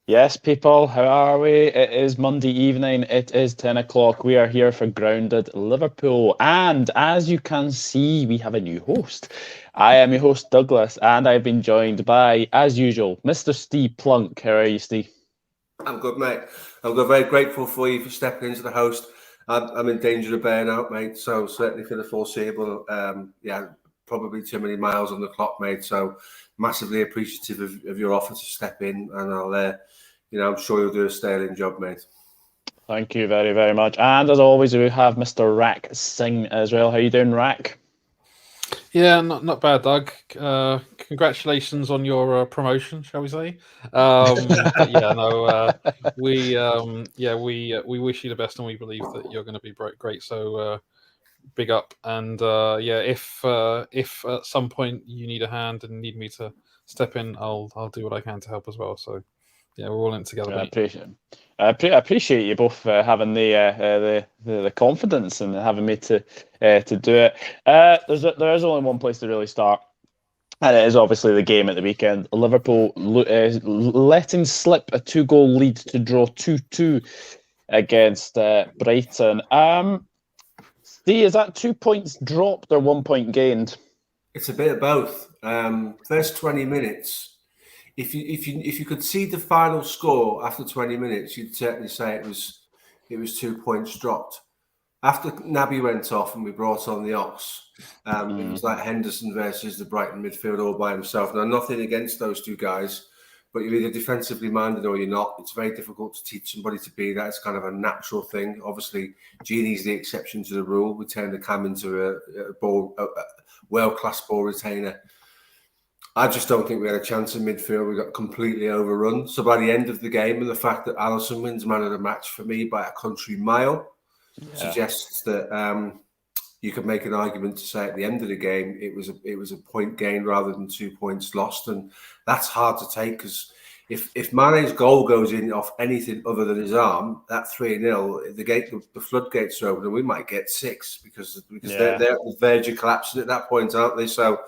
Yes, people, how are we? It is Monday evening. It is 10 o'clock. We are here for Grounded Liverpool. And as you can see, we have a new host. I am your host, Douglas, and I've been joined by, as usual, Mr. Steve Plunk. How are you, Steve? I'm good, mate. I'm good. Very grateful for you for stepping into the host. I'm in danger of burnout, mate. So certainly for the foreseeable, probably too many miles on the clock, mate. So massively appreciative of your offer to step in, and I'm sure you'll do a sterling job, mate. Thank you very, very much. And as always, we have Mr. Rack Singh as well. How you doing, Rack? Yeah, not bad, Doug. Congratulations on your promotion, shall we say? But yeah, no, we wish you the best, and we believe that you're going to be great. So big up, and if at some point you need a hand and need me to step in, I'll do what I can to help as well. So yeah, we're all in together. I appreciate you both having the confidence and having me to do it. There is only one place to really start, and it is obviously the game at the weekend. Liverpool letting slip a 2-goal lead to draw 2-2 against Brighton. Steve, is that 2 points dropped or 1 point gained? It's a bit of both. First 20 minutes. If you could see the final score after 20 minutes, you'd certainly say it was 2 points dropped. After Naby went off and we brought on the Ox, it was like Henderson versus the Brighton midfield all by himself. Now, nothing against those two guys, but you're either defensively minded or you're not. It's very difficult to teach somebody to be that. It's kind of a natural thing. Obviously, Genie's the exception to the rule. We turned the cam into a world-class ball retainer. I just don't think we had a chance in midfield. We got completely overrun. So by the end of the game, and the fact that Alisson wins man of the match for me by a country mile suggests that you could make an argument to say at the end of the game it was a point gain rather than 2 points lost, and that's hard to take because if Mane's goal goes in off anything other than his arm, that 3-0, the floodgates are open, and we might get 6 because they're at the verge of collapsing at that point, aren't they? So.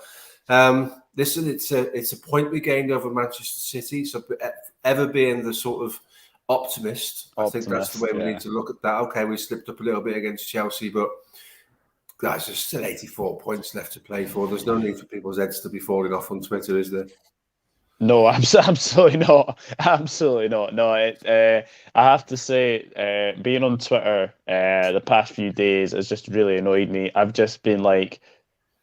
Listen, it's a point we gained over Manchester City. So ever being the sort of optimist, I think that's the way we need to look at that. Okay, we slipped up a little bit against Chelsea, but guys, there's still 84 points left to play for. There's no need for people's heads to be falling off on Twitter, is there? No, absolutely not. Absolutely not. No, I have to say, being on Twitter the past few days has just really annoyed me. I've just been like,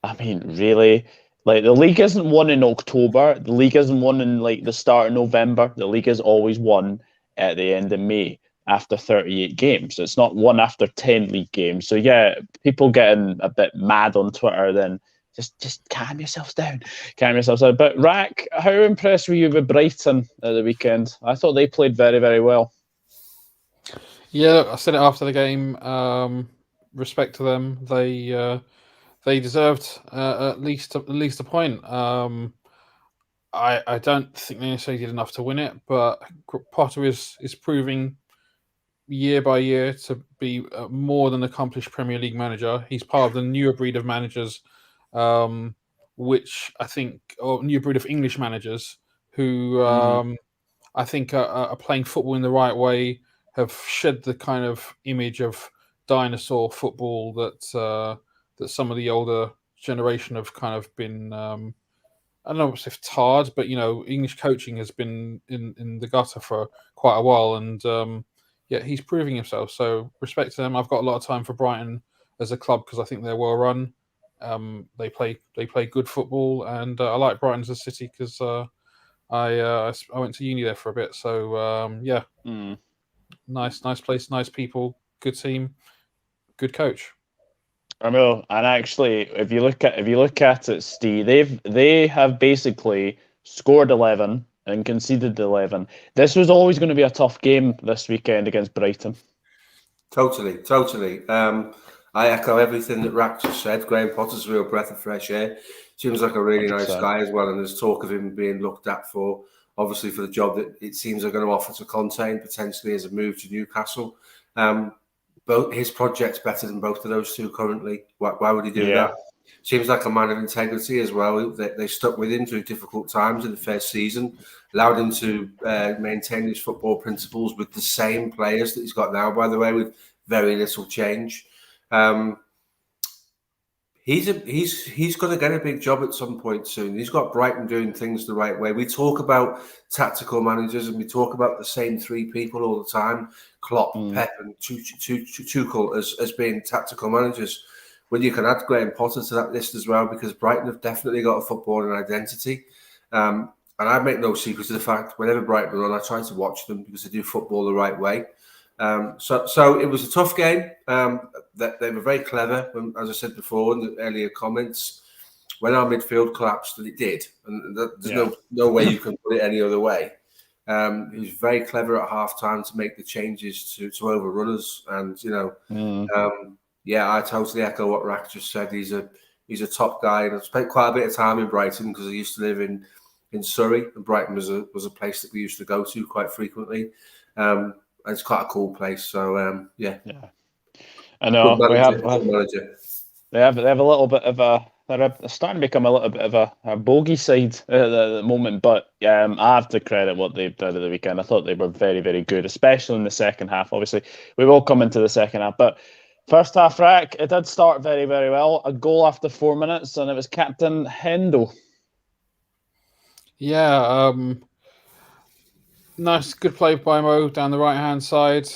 I mean, really? Like, the league isn't won in October. The league isn't won in like the start of November. The league is always won at the end of May after 38 games. It's not won after 10 league games. So yeah, people getting a bit mad on Twitter, then just calm yourselves down. Calm yourselves down. But Rack, how impressed were you with Brighton at the weekend? I thought they played very, very well. Yeah, I said it after the game. Respect to them. They deserved at least a point. I don't think they necessarily did enough to win it, but Potter is proving year by year to be a more than accomplished Premier League manager. He's part of the newer breed of managers, which I think, or new breed of English managers who I think are playing football in the right way, have shed the kind of image of dinosaur football that some of the older generation have kind of been, I don't know if tarred, but, English coaching has been in the gutter for quite a while. And he's proving himself. So respect to them. I've got a lot of time for Brighton as a club because I think they're well run. They play good football, and I like Brighton as a city because I went to uni there for a bit. So nice place, nice people, good team, good coach. I know, and actually, if you look at it, Steve, they have basically scored 11 and conceded 11. This was always going to be a tough game this weekend against Brighton. Totally. I echo everything that Rack just said. Graham Potter's a real breath of fresh air. Seems like a really 100%. Nice guy as well, and there's talk of him being looked at for the job that it seems they're going to offer to Conte and potentially as a move to Newcastle. His project's better than both of those two currently. Why would he do that? Seems like a man of integrity as well. They stuck with him through difficult times in the first season, allowed him to maintain his football principles with the same players that he's got now, by the way, with very little change. He's going to get a big job at some point soon. He's got Brighton doing things the right way. We talk about tactical managers and we talk about the same three people all the time, Klopp, Pep and Tuchel as being tactical managers. Well, you can add Graham Potter to that list as well, because Brighton have definitely got a footballing identity. And I make no secret of the fact, whenever Brighton are on, I try to watch them because they do football the right way. So it was a tough game. They were very clever, as I said before in the earlier comments. When our midfield collapsed, and it did, and there's no way you can put it any other way. He was very clever at half time to make the changes to overrun us, and I totally echo what Rack just said. He's a top guy, and I've spent quite a bit of time in Brighton because I used to live in Surrey, and Brighton was a place that we used to go to quite frequently. It's quite a cool place. So yeah. I know good manager. They have a little bit of they're starting to become a little bit of a bogey side at the moment, but I have to credit what they've done at the weekend. I thought they were very, very good, especially in the second half. Obviously, we will come into the second half, but first half, Rack, it did start very, very well. A goal after 4 minutes, and it was Captain Hendo. Yeah, nice, good play by Mo down the right-hand side.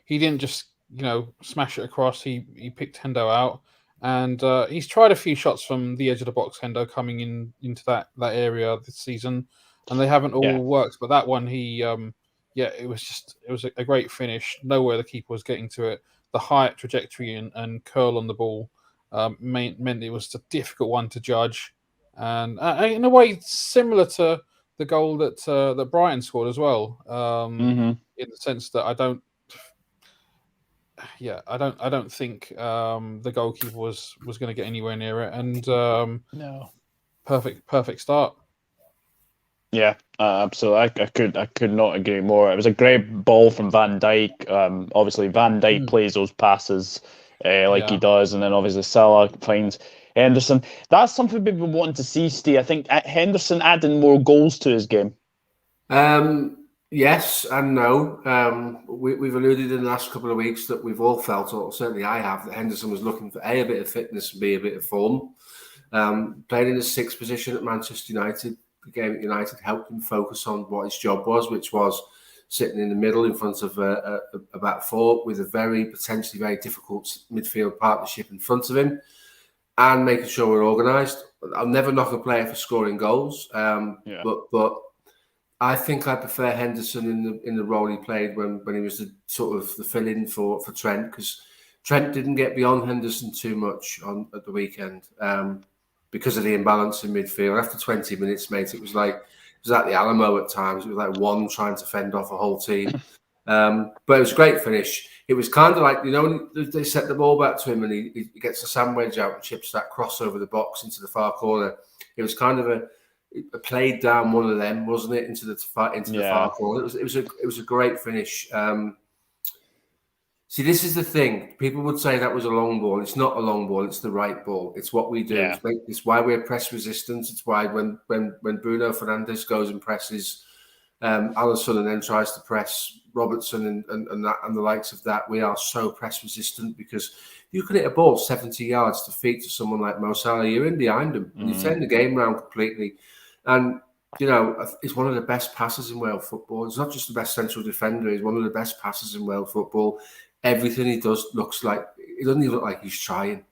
He didn't just, smash it across. He picked Hendo out, and he's tried a few shots from the edge of the box, Hendo, coming into that area this season, and they haven't all worked. But that one, it was a great finish. Nowhere the keeper was getting to it. The height, trajectory, and curl on the ball meant it was a difficult one to judge, and in a way similar to the goal that Brighton scored as well. In the sense that I don't think the goalkeeper was going to get anywhere near it, and no, perfect start. Yeah, absolutely. I could not agree more. It was a great ball from Van Dijk. Obviously, Van Dijk plays those passes he does, and then obviously Salah finds Henderson. That's something people want to see, Steve. I think Henderson adding more goals to his game. Yes and no. We've alluded in the last couple of weeks that we've all felt, or certainly I have, that Henderson was looking for a bit of fitness and B, a bit of form. Playing in the sixth position at Manchester United, the game at United helped him focus on what his job was, which was sitting in the middle in front of a back four with a potentially very difficult midfield partnership in front of him, and making sure we're organised. I'll never knock a player for scoring goals, but I think I prefer Henderson in the role he played when he was the fill-in for Trent, because Trent didn't get beyond Henderson too much at the weekend because of the imbalance in midfield. After 20 minutes, mate, it was like the Alamo at times. It was like one trying to fend off a whole team. But it was a great finish. It was kind of like, when they set the ball back to him and he gets a sandwich out and chips that cross over the box into the far corner. It was kind of a played down one of them, wasn't it, into the far corner. It was a great finish. See, this is the thing. People would say that was a long ball. It's not a long ball. It's the right ball. It's what we do. Yeah. It's why we're press resistant. It's why when Bruno Fernandes goes and presses Alisson and then tries to press Robertson and the likes of that, we are so press resistant, because you can hit a ball 70 yards to feet to someone like Mo Salah, you're in behind him. And you turn the game around completely. And, it's one of the best passers in world football. It's not just the best central defender. He's one of the best passers in world football. Everything he does looks like, it doesn't even look like he's trying.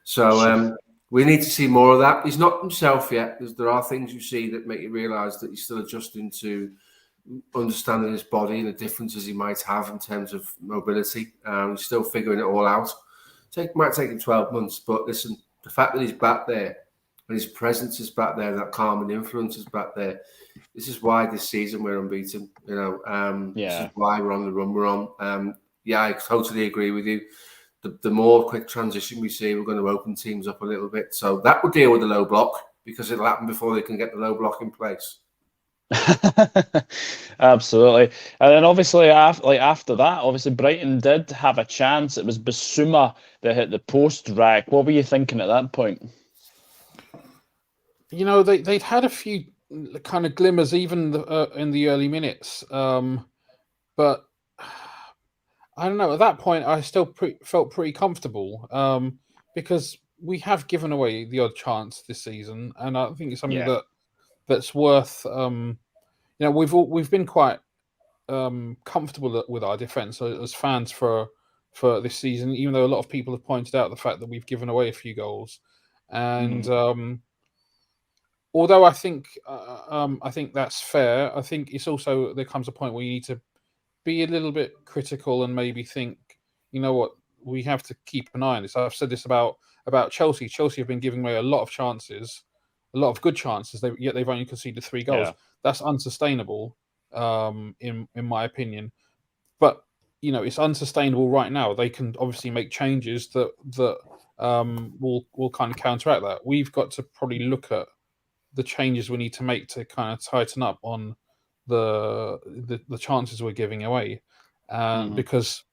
So we need to see more of that. He's not himself yet. There are things you see that make you realise that he's still adjusting to understanding his body and the differences he might have in terms of mobility. He's still figuring it all out. It might take him 12 months, but listen, the fact that he's back there and his presence is back there, that calming influence is back there. This is why this season we're unbeaten. This is why we're on the run we're on. I totally agree with you. The more quick transition we see, we're going to open teams up a little bit. So that will deal with the low block, because it'll happen before they can get the low block in place. Absolutely. And then obviously after that, obviously Brighton did have a chance. It was Basuma that hit the post rack. What were you thinking at that point? They'd had a few kind of glimmers even in the early minutes, but I don't know. At that point, I still felt pretty comfortable because we have given away the odd chance this season, and I think it's something that's worth. We've been quite comfortable with our defense as fans for this season, even though a lot of people have pointed out the fact that we've given away a few goals, and although I think that's fair, I think it's also there comes a point where you need to be a little bit critical and maybe think, you know what, we have to keep an eye on this. I've said this about Chelsea. Chelsea have been giving away a lot of chances, a lot of good chances. Yet they've only conceded 3 goals. Yeah. That's unsustainable, in my opinion. But it's unsustainable right now. They can obviously make changes that will kind of counteract that. We've got to probably look at the changes we need to make to kind of tighten up on the chances we're giving away, because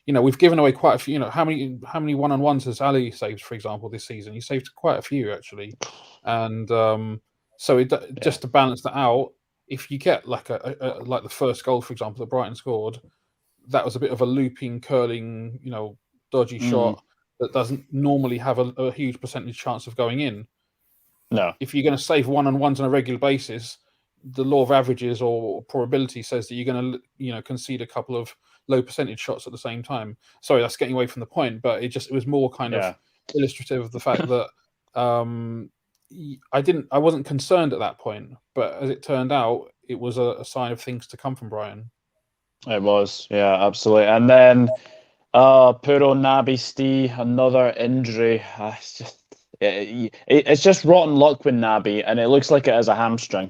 we've given away quite a few. How many one-on-ones has Ali saved, for example, this season? He saved quite a few actually, and so just to balance that out, if you get like like the first goal, for example, that Brighton scored, that was a bit of a looping, curling, dodgy shot that doesn't normally have a huge percentage chance of going in. No. If you're going to save one-on-ones on a regular basis, the law of averages or probability says that you're going to, concede a couple of low percentage shots at the same time. Sorry, that's getting away from the point, but it was more kind of illustrative of the fact that I wasn't concerned at that point, but as it turned out, it was a sign of things to come from Brighton. It was, yeah, absolutely. And then poor old Naby Stee, another injury. It's just rotten luck with Naby, and it looks like it has a hamstring.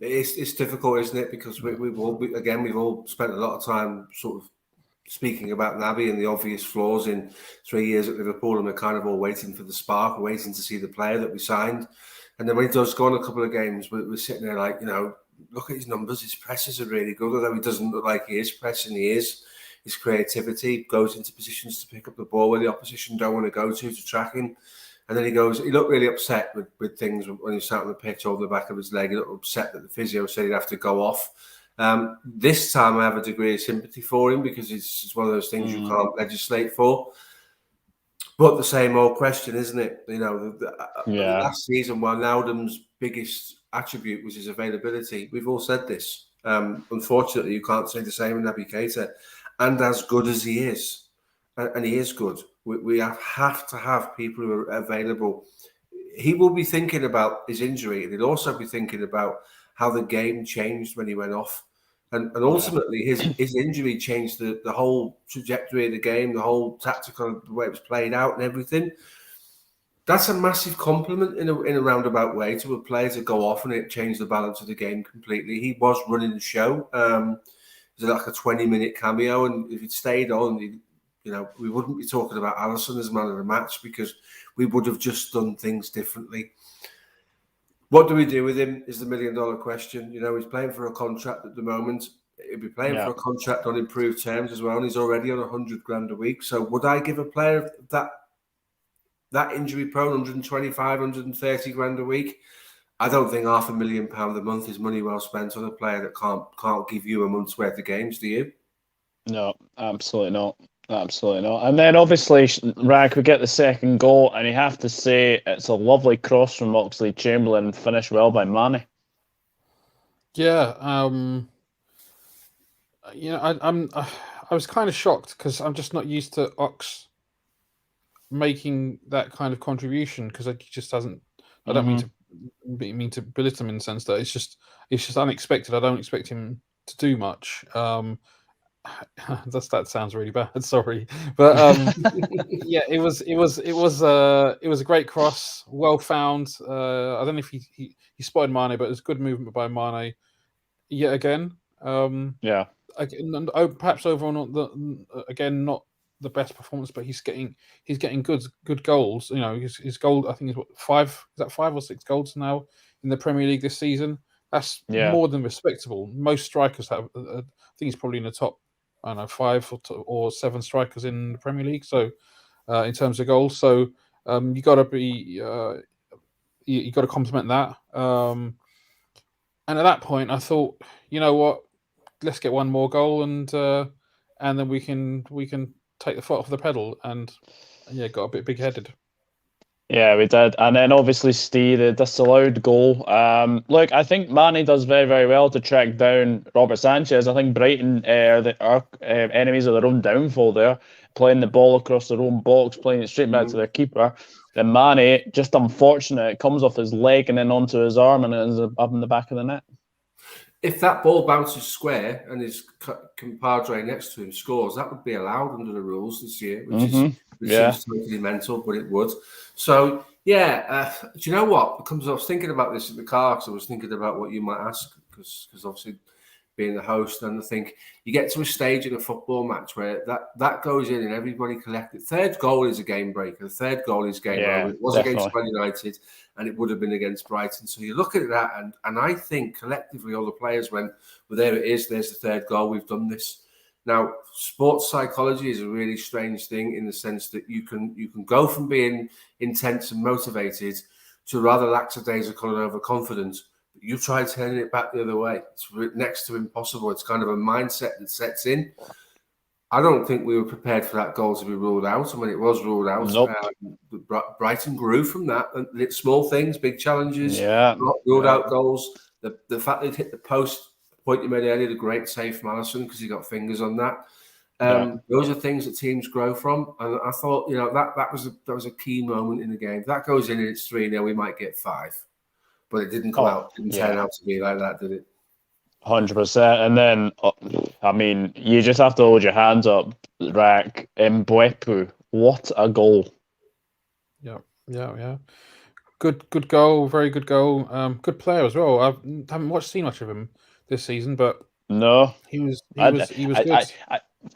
It's difficult, isn't it? Because we've all spent a lot of time sort of speaking about Naby and the obvious flaws in 3 years at Liverpool, and we're kind of all waiting for the spark, waiting to see the player that we signed. And then when he does go on a couple of games, we're sitting there like, look at his numbers. His presses are really good, although he doesn't look like he is pressing. He is. His creativity goes into positions to pick up the ball where the opposition don't want to go to track him. And then he looked really upset with things when he sat on the pitch over the back of his leg. He looked upset that the physio said he'd have to go off. This time I have a degree of sympathy for him because it's one of those things you can't legislate for. But the same old question, isn't it? Last season, Wijnaldum's biggest attribute was his availability. We've all said this. Unfortunately, you can't say the same in Naby Keita. And as good as he is, and he is good, we have to have people who are available. He will be thinking about his injury, and he'll also be thinking about how the game changed when he went off. And ultimately, his injury changed the whole trajectory of the game, the whole tactical, the way it was played out and everything. That's a massive compliment in a roundabout way to a player to go off and it changed the balance of the game completely. He was running the show. It was like a 20-minute cameo, and if he'd stayed on, we wouldn't be talking about Alisson as man of the match because we would have just done things differently. What do we do with him is the million-dollar question. He's playing for a contract at the moment. He'll be playing for a contract on improved terms as well, and he's already on 100 grand a week. So would I give a player that injury prone 125, 130 grand a week? I don't think £500,000 a month is money well spent on a player that can't give you a month's worth of games, do you? No, absolutely not. Absolutely not. And then obviously, Rag, we get the second goal, and you have to say it's a lovely cross from Oxlade-Chamberlain, finished well by Mane. Yeah, I was kind of shocked because I'm just not used to Ox making that kind of contribution because he just hasn't. I don't mean to belittle him in the sense that it's just unexpected. I don't expect him to do much. That sounds really bad. Sorry, but yeah, it was a great cross, well found. I don't know if he spotted Mane, but it was good movement by Mane yet again. Perhaps overall not the best performance, but he's getting good goals. His goal, I think, is 5 or 6 goals now in the Premier League this season. That's Yeah. more than respectable. Most strikers have. I think he's probably in the top, I don't know, 5 or 7 strikers in the Premier League. So, in terms of goals, so you got to be, you got to compliment that. And at that point, I thought, you know what, let's get one more goal, and then we can take the foot off the pedal, and yeah, got a bit big headed. Yeah, we did. And then obviously Steve, the disallowed goal. Look, I think Mane does very, very well to track down Robert Sanchez. I think Brighton are enemies of their own downfall there, playing the ball across their own box, playing it straight back to their keeper. Then Mane, just unfortunate, it comes off his leg and then onto his arm and it ends up in the back of the net. If that ball bounces square and his compadre next to him scores, that would be allowed under the rules this year, which seems totally mental, but it would. So, yeah, do you know what? Because I was thinking about this in the car, because I was thinking about what you might ask, because obviously being the host, and I think you get to a stage in a football match where that goes in and everybody collected. Third goal is a game breaker. The third goal is game over. It was against Man United and it would have been against Brighton. So you look at that and I think collectively all the players went, well, there it is. There's the third goal. We've done this. Now, sports psychology is a really strange thing in the sense that you can go from being intense and motivated to rather lackadaisical and overconfident. You try turning it back the other way. It's next to impossible. It's kind of a mindset that sets in. I don't think we were prepared for that goal to be ruled out. And when it was ruled out, Brighton grew from that. And small things, big challenges, not ruled out goals. The fact they'd hit the post, the point you made earlier, the great save from Alisson because he got fingers on that. Those are things that teams grow from. And I thought, that was a key moment in the game. If that goes in and it's 3-0, we might get 5. But it didn't come out. It didn't turn out to be like that, did it? 100%. And then, I mean, you just have to hold your hands up, Rack. Mbwepu, what a goal! Yeah. Good goal, very good goal. Good player as well. I haven't seen much of him this season, but no, he was good.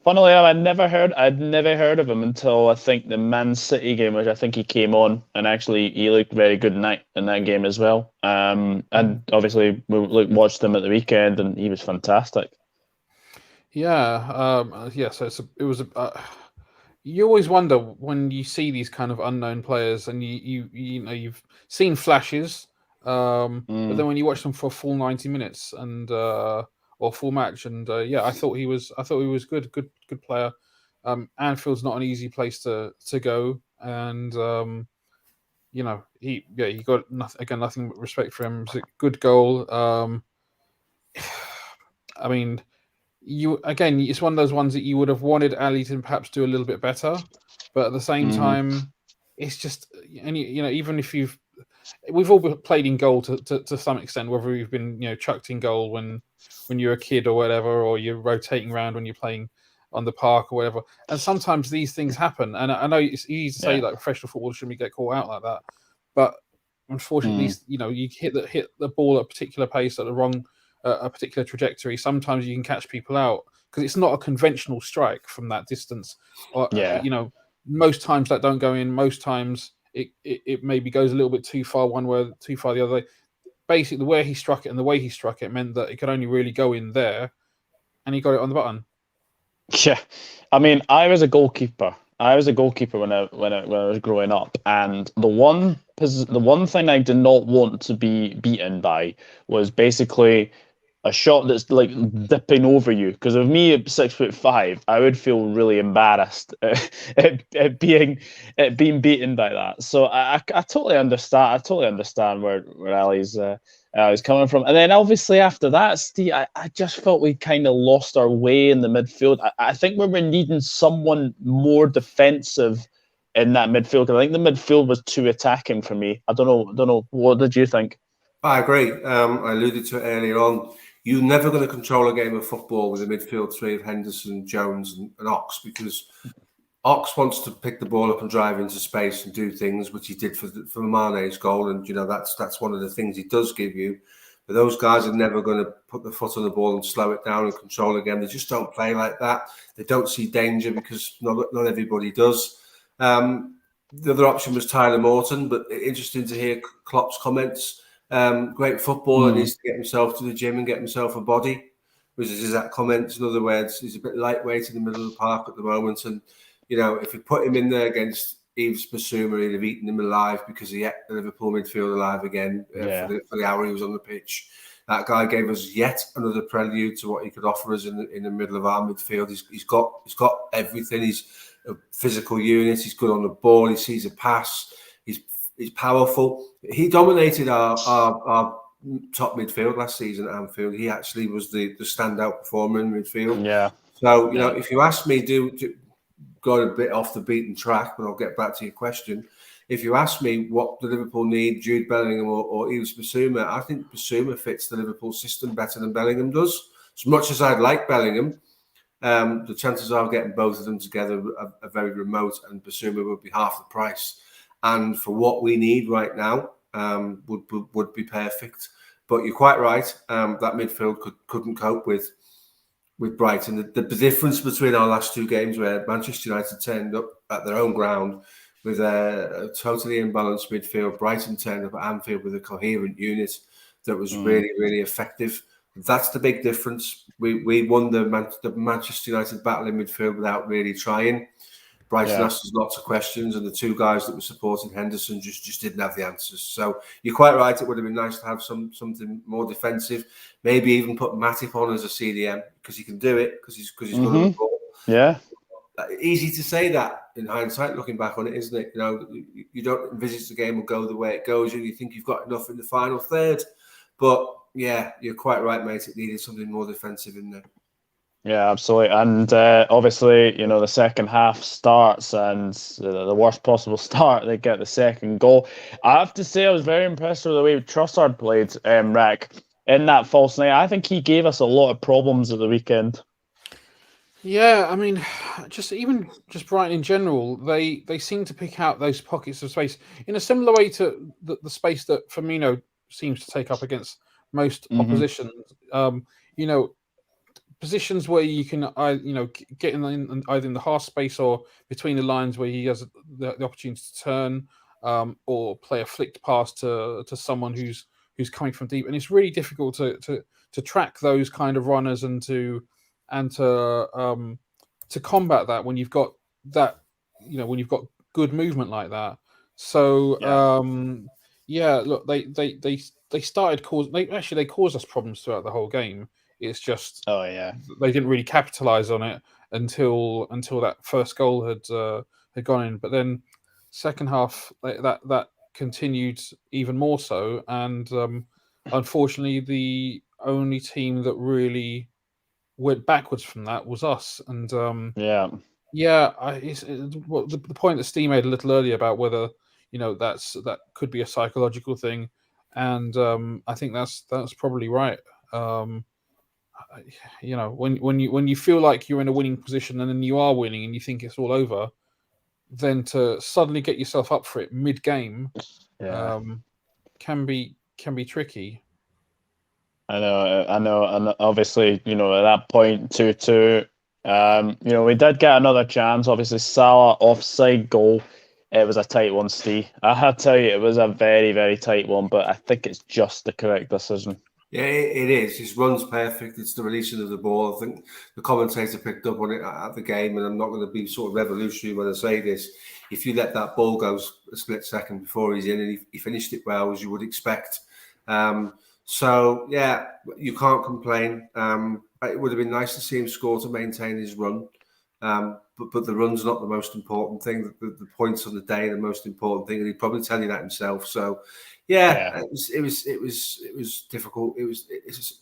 Funnily enough, I'd never heard of him until I think the Man City game, which I think he came on, and actually he looked very good in that game as well. And obviously we watched him at the weekend, and he was fantastic. Yeah, So it was. You always wonder when you see these kind of unknown players, and you've seen flashes, but then when you watch them for a full 90 minutes and or full match, and I thought he was good player. Anfield's not an easy place to go, and he got nothing but respect for him. It's a good goal. I mean, it's one of those ones that you would have wanted Ali to perhaps do a little bit better, but at the same time, it's just, and even if we've all played in goal to some extent, whether we've been chucked in goal when you're a kid or whatever, or you're rotating around when you're playing on the park or whatever. And sometimes these things happen. And I know it's easy to say like professional football shouldn't get caught out like that, but unfortunately, you hit the ball at a particular pace at the wrong. A particular trajectory. Sometimes you can catch people out because it's not a conventional strike from that distance. Or most times that don't go in. Most times it maybe goes a little bit too far one way, too far the other way. Basically, the way he struck it and the way he struck it meant that it could only really go in there, and he got it on the button. Yeah, I mean, I was a goalkeeper when I was growing up, and the one thing I did not want to be beaten by was basically a shot that's like dipping over you. Because of me at 6'5", I would feel really embarrassed at being beaten by that. So I totally understand. I totally understand where Ali's coming from. And then obviously after that, Steve, I just felt we kind of lost our way in the midfield. I think we were needing someone more defensive in that midfield. I think the midfield was too attacking for me. I don't know. What did you think? I agree. I alluded to it earlier on. You're never going to control a game of football with a midfield three of Henderson, Jones, and Ox, because Ox wants to pick the ball up and drive into space and do things, which he did for Mane's goal, and that's one of the things he does give you. But those guys are never going to put the foot on the ball and slow it down and control again. They just don't play like that. They don't see danger because not everybody does. The other option was Tyler Morton, but interesting to hear Klopp's comments. great footballer needs to get himself to the gym and get himself a body. Was his exact comments. In other words, he's a bit lightweight in the middle of the park at the moment, and if you put him in there against Yves Bissouma, he'd have eaten him alive because he ate the Liverpool midfield alive again for the hour he was on the pitch. That guy gave us yet another prelude to what he could offer us in the middle of our midfield. He's got everything. He's a physical unit. He's good on the ball. He sees a pass. He's powerful. He dominated our top midfield last season at Anfield. He actually was the standout performer in midfield. Yeah. So if you ask me, do go a bit off the beaten track, but I'll get back to your question. If you ask me what the Liverpool need, Jude Bellingham or Yves Bissouma, I think Bissouma fits the Liverpool system better than Bellingham does. As much as I'd like Bellingham, the chances of getting both of them together are very remote, and Bissouma would be half the price. And for what we need right now, would be perfect. But you're quite right. That midfield couldn't cope with Brighton. The difference between our last two games, where Manchester United turned up at their own ground with a totally imbalanced midfield, Brighton turned up at Anfield with a coherent unit that was really, really effective. That's the big difference. We won the Manchester United battle in midfield without really trying. Brighton asked us lots of questions, and the two guys that were supporting Henderson just didn't have the answers. So you're quite right. It would have been nice to have something more defensive. Maybe even put Matip on as a CDM because he can do it because he's good on the ball. Yeah. Easy to say that in hindsight, looking back on it, isn't it? You don't envisage the game will go the way it goes, and you think you've got enough in the final third. But yeah, you're quite right, mate. It needed something more defensive in there. Yeah, absolutely. And obviously, the second half starts, and the worst possible start, they get the second goal. I have to say, I was very impressed with the way Trossard played, Rack, in that false nine. I think he gave us a lot of problems at the weekend. Yeah, I mean, just Brighton in general, they seem to pick out those pockets of space in a similar way to the space that Firmino seems to take up against most opposition. Positions where you can, get in either in the half space or between the lines where he has the opportunity to turn or play a flicked pass to someone who's coming from deep, and it's really difficult to track those kind of runners and to combat that when you've got that, when you've got good movement like that. So look, they started they caused us problems throughout the whole game. It's just they didn't really capitalize on it until that first goal had gone in. But then second half that continued even more so, and unfortunately the only team that really went backwards from that was us. And the point that Steve made a little earlier about whether that could be a psychological thing, and I think that's probably right. When you feel like you're in a winning position and then you are winning and you think it's all over, then to suddenly get yourself up for it mid-game can be tricky. I know, and obviously, at that point, 2-2, we did get another chance. Obviously, Salah offside goal. It was a tight one, Steve. I have to tell you, it was a very, very tight one, but I think it's just the correct decision. Yeah, it is. His run's perfect. It's the releasing of the ball. I think the commentator picked up on it at the game, and I'm not going to be sort of revolutionary when I say this. If you let that ball go a split second before he's in, and he finished it well, as you would expect. So, yeah, you can't complain. It would have been nice to see him score to maintain his run. But the run's not the most important thing. The points on the day are the most important thing, and he'd probably tell you that himself. So, it was difficult. It was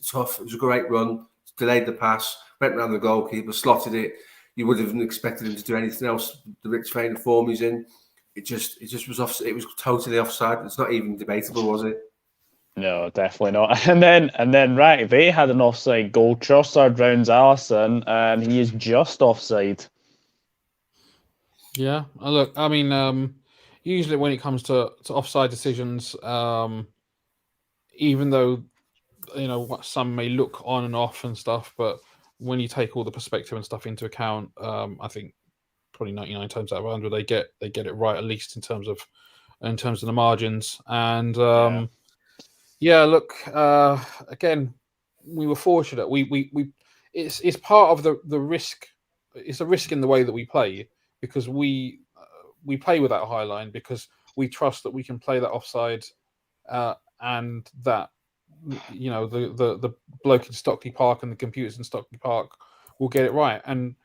tough. It was a great run. Delayed the pass, went around the goalkeeper, slotted it. You would have expected him to do anything else. The rich vein of form he's in. It just was off. It was totally offside. It's not even debatable, was it? No, definitely not. And then right, they had an offside goal. Trossard rounds Alisson, and he is just offside. Yeah, look, I mean, usually when it comes to offside decisions, even though some may look on and off and stuff, but when you take all the perspective and stuff into account, I think probably 99 times out of 100 they get it right, at least in terms of the margins. And Yeah, look, again, we were fortunate. It's part of the risk. It's a risk in the way that we play because we play with that high line because we trust that we can play that offside, and that the bloke in Stockley Park and the computers in Stockley Park will get it right. And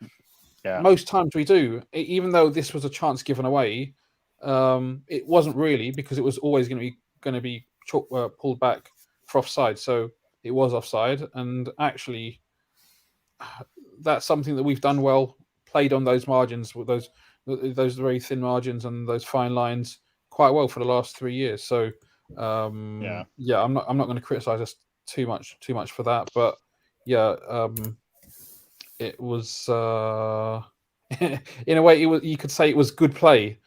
Yeah, most times we do, even though this was a chance given away. It wasn't really because it was always going to be pulled back for offside. So it was offside, and actually, that's something that we've done well. Played on those margins with those very thin margins and those fine lines quite well for the last 3 years. So yeah, yeah, I'm not going to criticize us too much for that, but yeah, it was in a way you could say it was good play.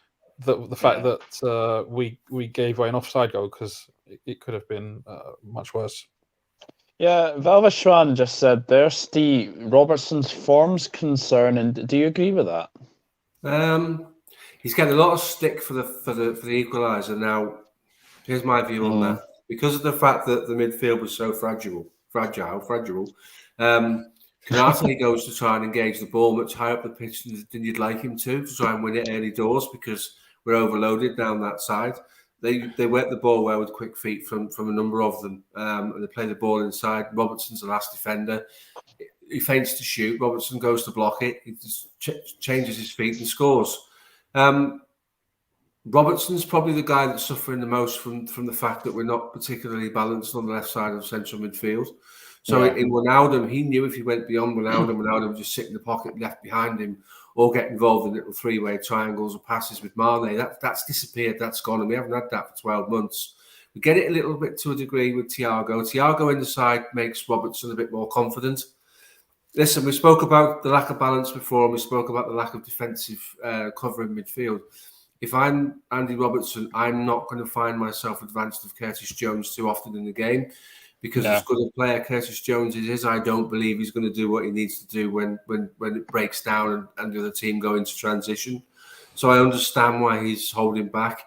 The fact yeah. that we gave away an offside goal because it could have been much worse. Yeah, Velvet Schwan just said there, Steve Robertson's form's concerning. Do you agree with that? Um, he's getting a lot of stick for the equaliser. Now, here's my view on Mm, that. Because of the fact that the midfield was so fragile. Canate goes to try and engage the ball much higher up the pitch than you'd like him to try and win it early doors because we're overloaded down that side. They work the ball well with quick feet from a number of them, and they play the ball inside. Robertson's the last defender. He feints to shoot. Robertson goes to block it. He just changes his feet and scores. Um, Robertson's probably the guy that's suffering the most from the fact that we're not particularly balanced on the left side of central midfield. So yeah, in Wijnaldum, he knew if he went beyond Wijnaldum would just sit in the pocket left behind him or get involved in little three-way triangles or passes with Mane. That's disappeared, that's gone, and we haven't had that for 12 months. We get it a little bit to a degree with Thiago. Thiago in the side makes Robertson a bit more confident. Listen, we spoke about the lack of balance before, and we spoke about the lack of defensive cover in midfield. If I'm Andy Robertson, I'm not going to find myself advanced of Curtis Jones too often in the game because as yeah, good a player Curtis Jones is, I don't believe he's going to do what he needs to do when it breaks down and the other team go into transition. So I understand why he's holding back.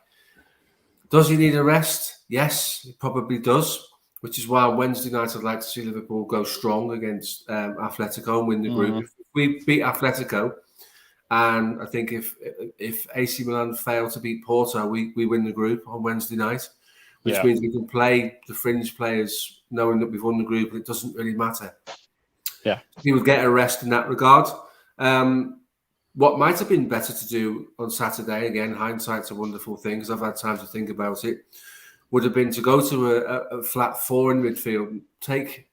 Does he need a rest? Yes, he probably does, which is why on Wednesday night I'd like to see Liverpool go strong against Atletico and win the group. mm, If we beat Atletico, and I think if AC Milan fail to beat Porto, we win the group on Wednesday night, which yeah, means we can play the fringe players knowing that we've won the group and it doesn't really matter. yeah. He would get a rest in that regard. What might have been better to do on Saturday, again, hindsight's a wonderful thing because I've had time to think about it, would have been to go to a flat four in midfield, take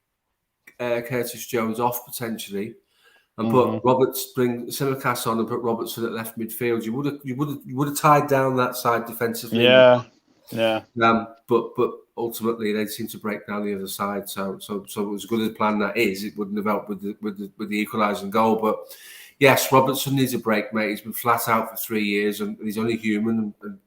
Curtis Jones off potentially, and Hmm. bring Simicast on and put Robertson at left midfield. You would have tied down that side defensively. Yeah, yeah, But ultimately they seem to break down the other side. So as good a plan that is, it wouldn't have helped with the equalising goal. But yes, Robertson needs a break, mate. He's been flat out for 3 years, and he's only human. And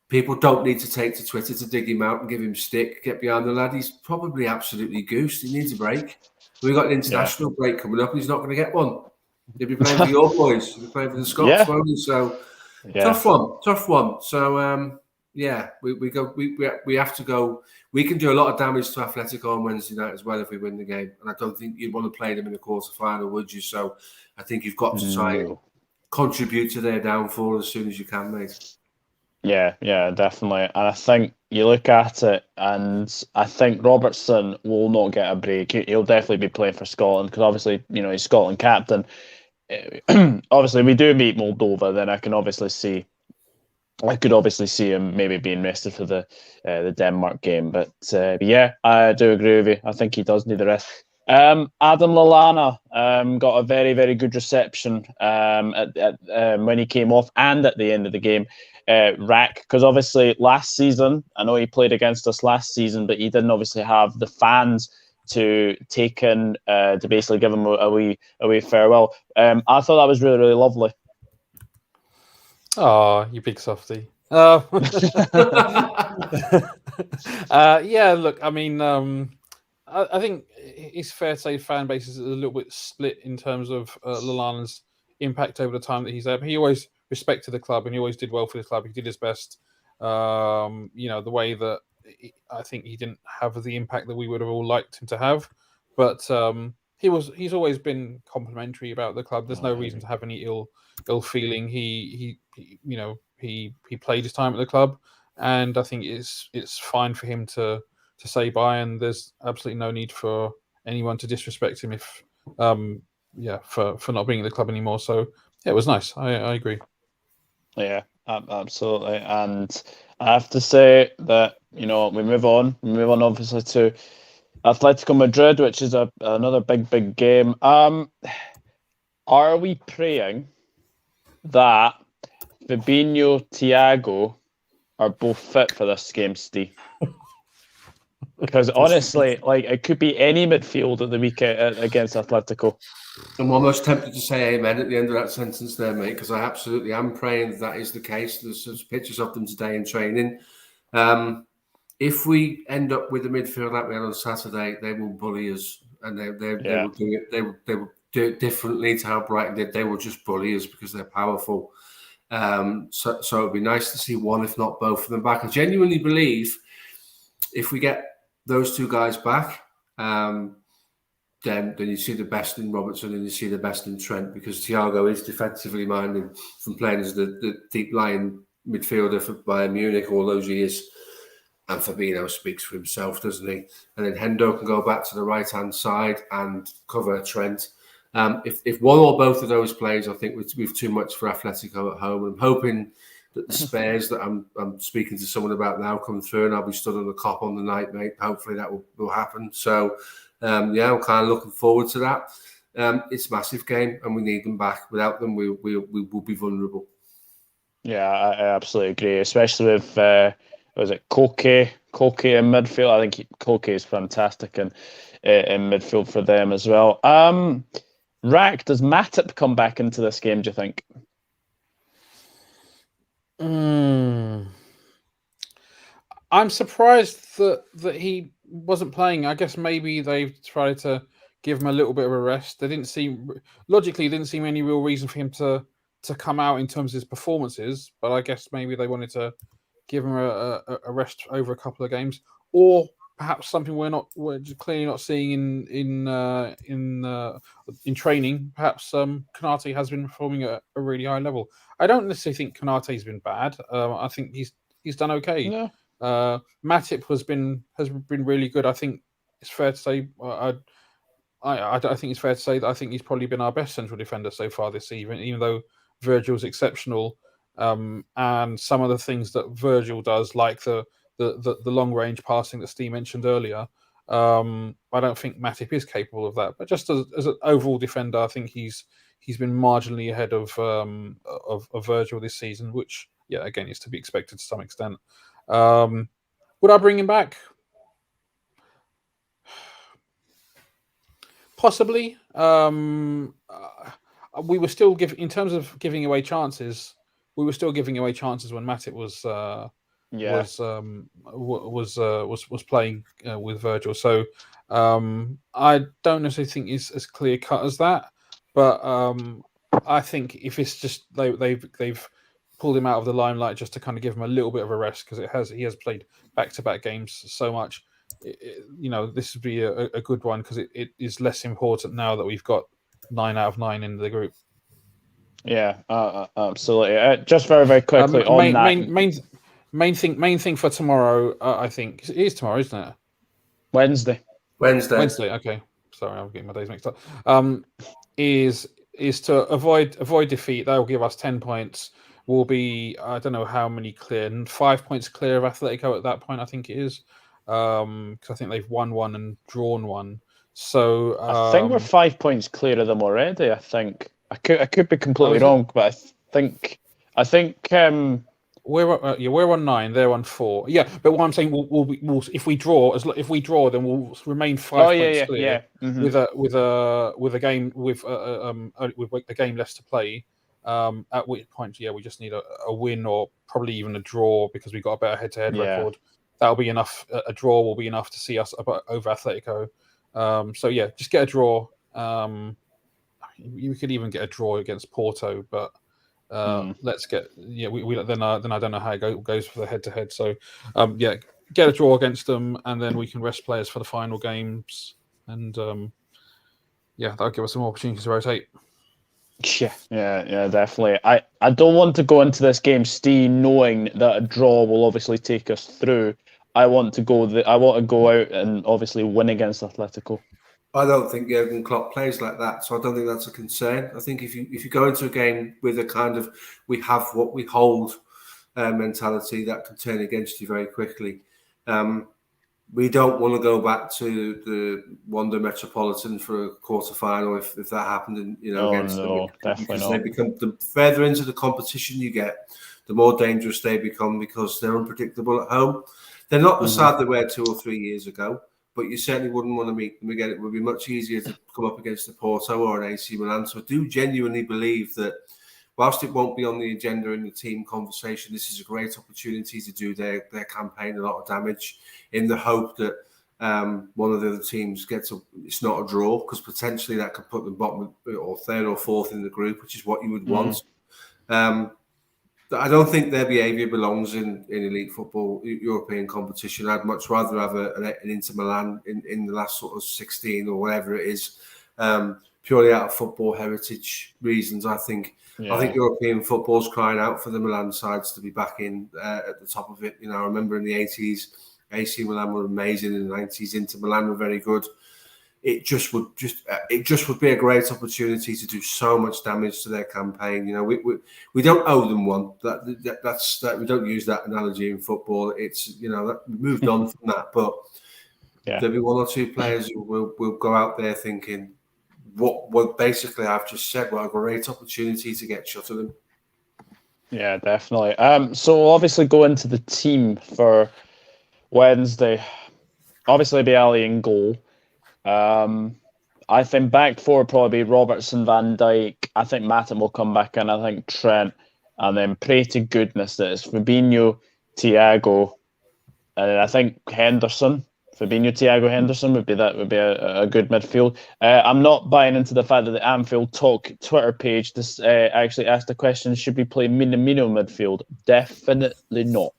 people don't need to take to Twitter to dig him out and give him stick. Get behind the lad. He's probably absolutely goosed. He needs a break. We've got an yeah, international break coming up. He's not going to get one. He'll be playing for your boys. He'll be playing for the Scots, yeah, won't he? So yeah. tough one. So yeah, we have to go. We can do a lot of damage to Atletico on Wednesday night as well if we win the game. And I don't think you'd want to play them in a quarter final, would you? So I think you've got to try and No. contribute to their downfall as soon as you can, mate. Yeah, yeah, definitely. And I think you look at it, and I think Robertson will not get a break. He'll definitely be playing for Scotland because obviously, he's Scotland captain. Obviously, we do meet Moldova, then I could obviously see him maybe being rested for the Denmark game. But yeah, I do agree with you. I think he does need the rest. Adam Lallana got a very, very good reception when he came off and at the end of the game. Rack, because obviously last season, I know he played against us last season, but he didn't obviously have the fans to take in to basically give him a wee farewell. I thought that was really, really lovely. Oh, you big softy. Yeah, look, I mean, I think it's fair to say fan base is a little bit split in terms of Lallana's impact over the time that he's there. But he always respected the club and he always did well for the club. He did his best. The way that I think he didn't have the impact that we would have all liked him to have. But he's always been complimentary about the club. There's no reason to have any ill feeling. He played his time at the club, and I think it's fine for him to say bye. And there's absolutely no need for anyone to disrespect him if for not being at the club anymore. So yeah, it was nice. I agree. Yeah, absolutely. And I have to say that, we move on obviously to Atletico Madrid, which is another big game. Are we praying that Fabinho, Thiago are both fit for this game, Steve? Because honestly, it could be any midfield at the weekend against Atletico. I'm almost tempted to say amen at the end of that sentence there, mate, because I absolutely am praying that is the case. There's pictures of them today in training. If we end up with the midfield like we had on Saturday, they will bully us, and they will do it. They will do it differently to how Brighton did. They will just bully us because they're powerful. So it'd be nice to see one, if not both of them back. I genuinely believe if we get those two guys back, then you see the best in Robertson and you see the best in Trent, because Thiago is defensively minded from playing as the deep lying midfielder for Bayern Munich all those years. And Fabinho speaks for himself, doesn't he? And then Hendo can go back to the right-hand side and cover Trent. If one or both of those plays, I think we've too much for Atletico at home. I'm hoping that the spares that I'm speaking to someone about now come through, and I'll be stood on the cop on the night, mate. Hopefully that will happen. So, I'm kind of looking forward to that. It's a massive game, and we need them back. Without them, we will be vulnerable. Yeah, I absolutely agree, especially with was it Koke in midfield? I think Koke is fantastic in midfield for them as well. Rack, does Matip come back into this game, do you think? I'm surprised that he wasn't playing. I guess maybe they've tried to give him a little bit of a rest. There didn't seem any real reason for him to come out in terms of his performances, but I guess maybe they wanted to give him a rest over a couple of games, or perhaps something we're clearly not seeing in training. Perhaps Konate has been performing at a really high level. I don't necessarily think Konate's been bad. I think he's done okay. Yeah. Matip has been really good. I think it's fair to say. I think it's fair to say that I think he's probably been our best central defender so far this season, even though Virgil's exceptional. And some of the things that Virgil does, like the long range passing that Steve mentioned earlier, I don't think Matip is capable of that. But just as an overall defender, I think he's been marginally ahead of Virgil this season, which again is to be expected to some extent. Would I bring him back? Possibly. We were still in terms of giving away chances. We were still giving away chances when Matip was playing with Virgil. So I don't necessarily think it's as clear cut as that. But I think if it's just they've pulled him out of the limelight just to kind of give him a little bit of a rest, because he has played back-to-back games so much. This would be a good one, because it is less important now that we've got 9 out of 9 in the group. Yeah, absolutely. Just very quickly on that. Main thing for tomorrow, I think it is tomorrow, isn't it? Wednesday. Okay, sorry, I'm getting my days mixed up. Is to avoid defeat. That will give us 10 points. We'll be, I don't know how many clear, 5 points clear of Atletico at that point, I think it is. Because I think they've won one and drawn one. So I think we're 5 points clear of them already. I think I could be completely wrong, but I think we're on 9. They're on 4. Yeah, but what I'm saying, we'll if we draw, then we'll remain 5 points clear. Mm-hmm. with a game with the game less to play. At which point, we just need a win, or probably even a draw, because we've got a better head-to-head record. That'll be enough. A draw will be enough to see us over Atletico. Just get a draw. You could even get a draw against Porto, but let's get then I don't know how it goes for the head-to-head. So get a draw against them, and then we can rest players for the final games. And that'll give us some opportunities to rotate. Yeah, definitely. I don't want to go into this game, Steve, knowing that a draw will obviously take us through. I want to go out and obviously win against Atletico. I don't think Jurgen Klopp plays like that, so I don't think that's a concern. I think if you go into a game with a kind of we have what we hold mentality, that can turn against you very quickly. We don't want to go back to the Wanda Metropolitan for a quarter final if that happened, against them, because they become, the further into the competition you get, the more dangerous they become because they're unpredictable at home. They're not the side they were 2 or 3 years ago, but you certainly wouldn't want to meet them again. It would be much easier to come up against a Porto or an AC Milan. So I do genuinely believe that whilst it won't be on the agenda in the team conversation, this is a great opportunity to do their campaign a lot of damage, in the hope that one of the other teams it's not a draw, because potentially that could put them bottom or third or fourth in the group, which is what you would want. I don't think their behaviour belongs in elite football, European competition. I'd much rather have an Inter Milan in the last sort of 16 or whatever it is, purely out of football heritage reasons. I think European football's crying out for the Milan sides to be back in at the top of it. I remember in the 80s, AC Milan were amazing. In the 90s, Inter Milan were very good. It just would be a great opportunity to do so much damage to their campaign. We don't owe them one. That's we don't use that analogy in football. It's we moved on from that, but there'll be 1 or 2 players who will go out there thinking what basically I've just said. What a great opportunity to get shot at them. Yeah, definitely. So obviously go into the team for Wednesday. Obviously be Ali in goal. I think back four would probably be Robertson, Van Dijk. I think Matip will come back in. I think Trent, and then pray to goodness that it's Fabinho, Thiago, and I think Henderson. Fabinho, Thiago, Henderson would be a good midfield. I'm not buying into the fact that the Anfield Talk Twitter page actually asked the question: should we play Minamino midfield? Definitely not.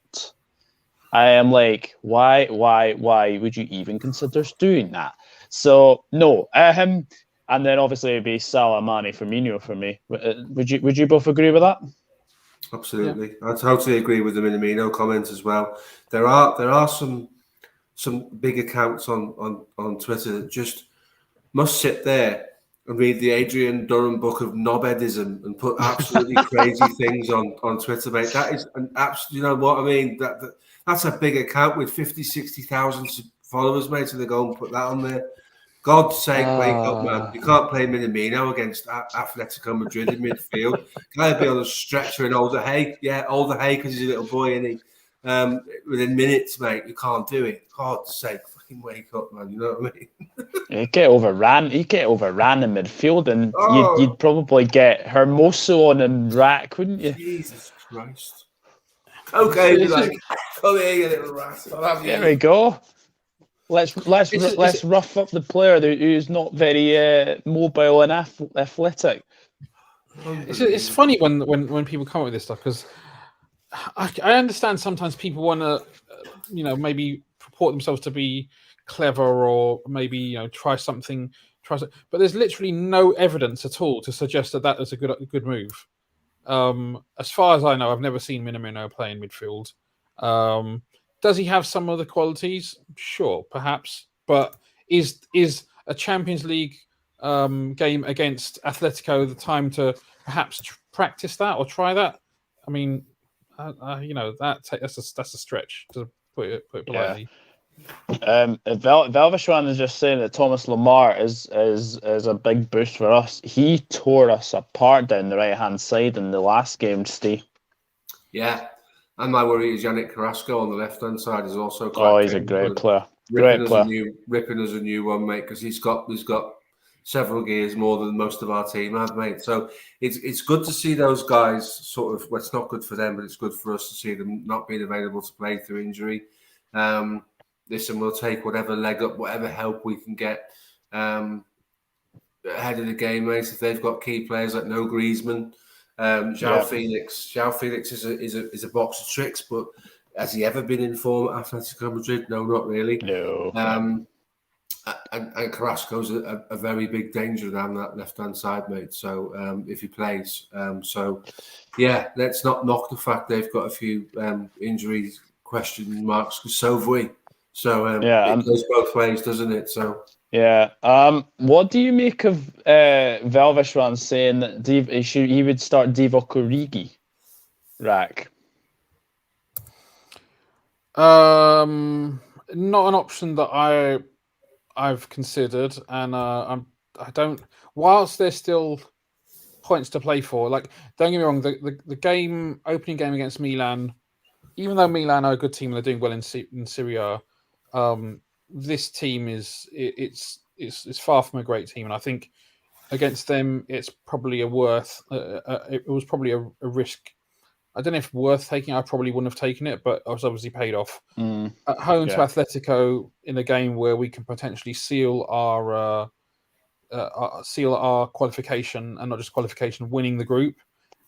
I am like, why would you even consider doing that? So no, and then obviously it'd be Salah, Mane, Firmino for me. Would you both agree with that? Absolutely, I totally agree with the Minamino comment as well. There are some big accounts on Twitter that just must sit there and read the Adrian Durham book of knobheadism and put absolutely crazy things on Twitter, mate. That is an absolute, you know what I mean? That's a big account with 50, 60,000 followers, mate, and they go and put that on there. God's sake, wake up, man. You can't play Minamino against Atletico Madrid in midfield. Guy be on a stretcher in Alder Hay. Yeah, Alder Hay, because he's a little boy, isn't he? Within minutes, mate, you can't do it. God's sake, fucking wake up, man. You know what I mean? He'd get overran in midfield, and you'd probably get Hermoso on a rack, wouldn't you? Jesus Christ. Okay, be like, come here, you little rat. There we go. Let's rough up the player who's not very mobile and athletic. It's funny when people come up with this stuff, because I understand sometimes people want to, maybe purport themselves to be clever or maybe try something, but there's literally no evidence at all to suggest that is a good move. As far as I know, I've never seen Minamino play in midfield. Does he have some of the qualities? Sure, perhaps. But is a Champions League game against Atletico the time to perhaps practice that or try that? I mean, that's a stretch, to put it politely. Velvishwan is just saying that Thomas Lamar is a big boost for us. He tore us apart down the right hand side in the last game, Steve. Yeah. And my worry is Yannick Carrasco on the left-hand side is also quite. He's a great player. Ripping as a new one, mate, because he's got several gears more than most of our team have, mate. So it's good to see those guys sort of. Well, it's not good for them, but it's good for us to see them not being available to play through injury. Listen, we'll take whatever leg up, whatever help we can get ahead of the game, mate. If they've got key players like no Griezmann. João Felix is a box of tricks, but Has he ever been in form at Atletico Madrid? No, not really. No. And Carrasco's a very big danger down that left-hand side, mate. So if he plays, yeah, let's not knock the fact they've got a few injury question marks, because so have we. So it goes both ways, doesn't it? So yeah. What do you make of Velvishran saying that he would start Divock Origi, Rack? Not an option that I've considered, and I don't. Whilst there's still points to play for, like, don't get me wrong, the opening game against Milan, even though Milan are a good team and they're doing well in Syria, this team it's far from a great team, and I think against them it's probably it was probably a risk. I don't know if worth taking. I probably wouldn't have taken it, but I was obviously paid off. At home to Atletico in a game where we can potentially seal our qualification, and not just qualification, winning the group,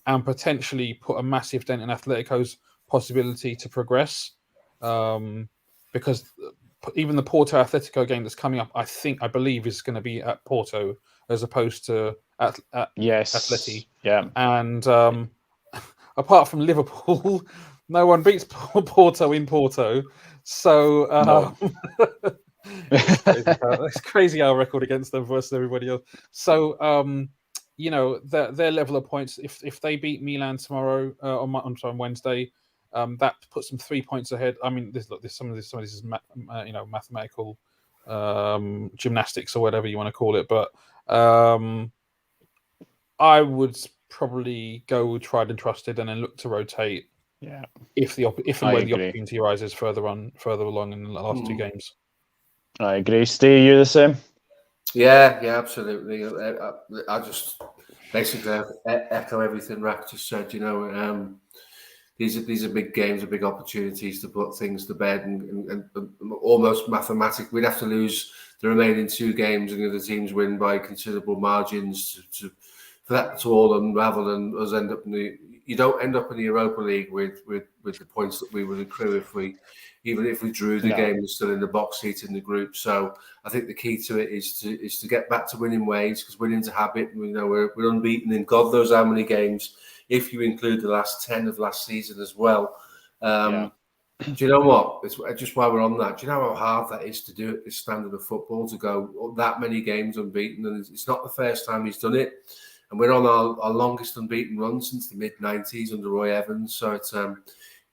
and potentially put a massive dent in Atletico's possibility to progress. Because even the Porto Atletico game that's coming up, I believe is going to be at Porto as opposed to at Atleti. Yeah. And apart from Liverpool, no one beats Porto in Porto. So No. it's crazy our record against them versus everybody else. So their level of points, if they beat Milan tomorrow on Wednesday, that puts them 3 points ahead. I mean, some of this is mathematical gymnastics or whatever you want to call it, but I would probably go tried and trusted and then look to rotate. Yeah. If and when the opportunity arises further along in the last two games. I agree. Steve, you the same? Yeah, absolutely. I just basically echo everything Rack just said. These are big games, are big opportunities to put things to bed, and almost mathematic. We'd have to lose the remaining two games, and the other teams win by considerable margins for that to all unravel and us end up in the. You don't end up in the Europa League with the points that we would accrue even if we drew the game and still in the box seat in the group. So I think the key to it is to get back to winning ways, because winning's a habit. We're unbeaten in God knows how many games, if you include the last 10 of last season as well. Do you know what? It's just while we're on that. Do you know how hard that is to do at this standard of football, to go that many games unbeaten? And it's not the first time he's done it. And we're on our longest unbeaten run since the mid-90s under Roy Evans. So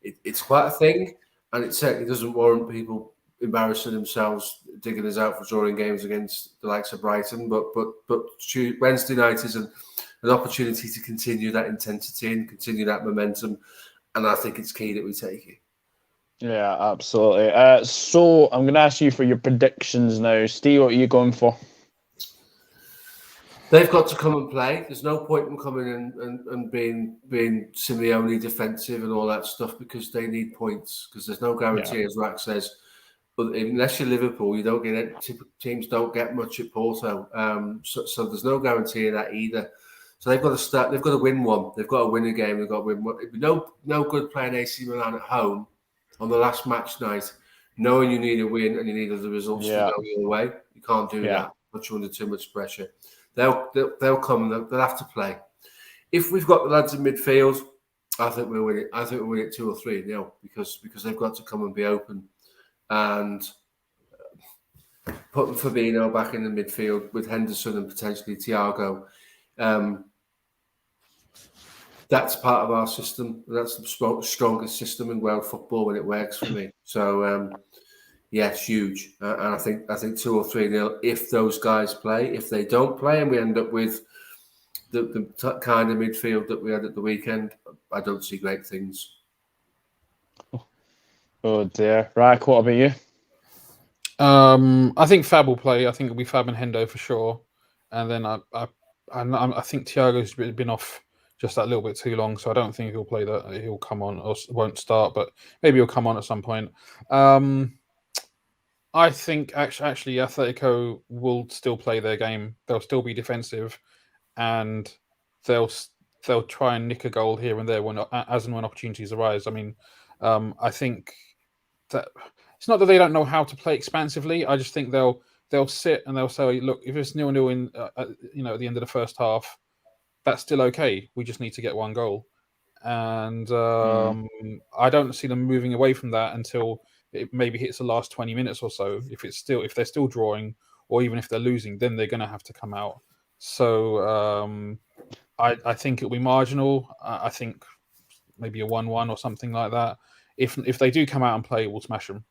it's quite a thing. And it certainly doesn't warrant people embarrassing themselves, digging us out for drawing games against the likes of Brighton. But Wednesday night is an opportunity to continue that intensity and continue that momentum. And I think it's key that we take it. Yeah, absolutely. So I'm going to ask you for your predictions now. Steve, what are you going for? They've got to come and play. There's no point in coming in and being Simeone defensive and all that stuff, because they need points. Because there's no guarantee, as Rack says. But unless you're Liverpool, you don't get it. Teams don't get much at Porto. So there's no guarantee of that either. So they've got to start. They've got to win one. They've got to win a game. They've got to win one. It'd be no good playing AC Milan at home on the last match night, knowing you need a win and you need other results to go your way. You can't do that. But you're under too much pressure. They'll come. They'll have to play. If we've got the lads in midfield, I think we'll win it. I think we'll win it 2 or 3-0 because they've got to come and be open, and putting Fabinho back in the midfield with Henderson and potentially Thiago. That's part of our system. That's the strongest system in world football when it works for me. So. Yeah, it's huge, and I think 2 or 3-0 if those guys play. If they don't play, and we end up with the kind of midfield that we had at the weekend, I don't see great things. Oh dear, Rack, what about you? I think Fab will play. I think it'll be Fab and Hendo for sure, and then I think Thiago's been off just that little bit too long, so I don't think he'll play that. He'll come on or won't start, but maybe he'll come on at some point. I think actually Atletico will still play their game. They'll still be defensive, and they'll try and nick a goal here and there as and when opportunities arise. I mean, I think that it's not that they don't know how to play expansively. I just think they'll sit and they'll say, look, if it's 0-0 in at the end of the first half, that's still okay. We just need to get one goal, and I don't see them moving away from that until it maybe hits the last 20 minutes or so. If they're still drawing, or even if they're losing, then they're going to have to come out. So I think it'll be marginal. I think maybe a 1-1 or something like that. If they do come out and play, we'll smash them.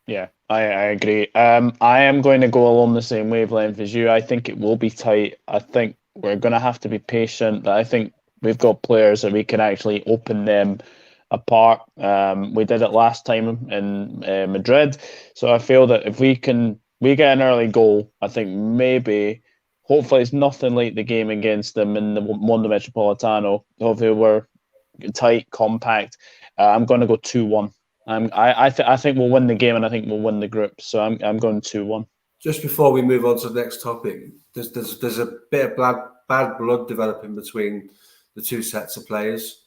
Yeah, I agree. I am going to go along the same wavelength as you. I think it will be tight. I think we're going to have to be patient. I think we've got players that we can actually open them apart. We did it last time in Madrid, so I feel that if we get an early goal, I think maybe, hopefully, it's nothing like the game against them in the Mondo Metropolitano. Hopefully, we're tight, compact. I'm going to go 2-1. I think we'll win the game, and I think we'll win the group. So I'm going 2-1. Just before we move on to the next topic, there's a bit of bad blood developing between the two sets of players.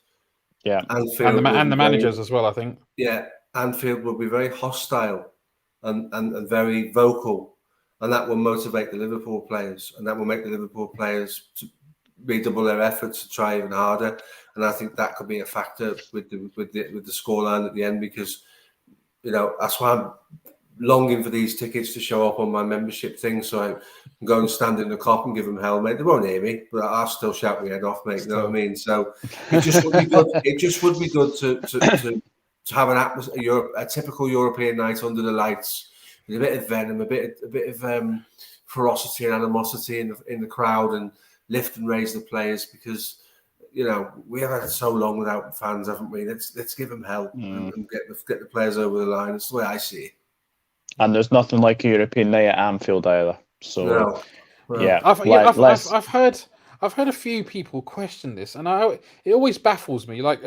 Yeah, Anfield and the managers as well, I think. Yeah, Anfield will be very hostile and very vocal, and that will motivate the Liverpool players, and that will make the Liverpool players to redouble their efforts to try even harder. And I think that could be a factor with the scoreline at the end, because that's why I'm longing for these tickets to show up on my membership thing, so I can go and stand in the cop and give them hell, mate. They won't hear me, but I'll still shout my head off, mate. You know what I mean? So it just would be good. It just would be good to have an atmosphere, a typical European night under the lights, with a bit of venom, a bit of ferocity and animosity in the crowd, and lift and raise the players, because we have had so long without fans, haven't we? Let's give them hell and get the players over the line. It's the way I see it. And there's nothing like a European night at Anfield either. So yeah, I've heard a few people question this, and it always baffles me. Like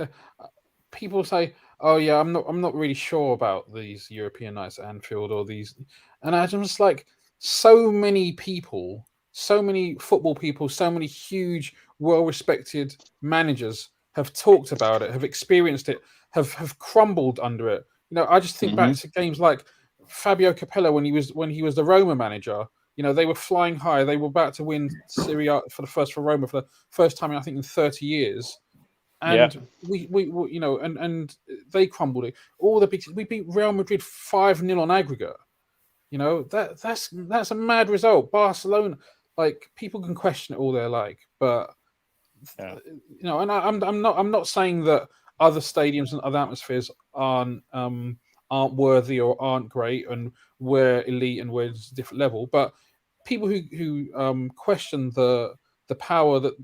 people say, "Oh yeah, I'm not really sure about these European nights at Anfield or these," and I'm just like, so many people, so many football people, so many huge, well-respected managers have talked about it, have experienced it, have crumbled under it. I just think back to games like Fabio Capello when he was the Roma manager. They were flying high. They were about to win Serie A for Roma for the first time, I think, in 30 years. And we and they crumbled it. We beat Real Madrid 5-0 on aggregate. That's a mad result. Barcelona, like, people can question it all they like, but and I'm not saying that other stadiums and other atmospheres aren't worthy or aren't great, and we're elite and we're just a different level. But people who question the power that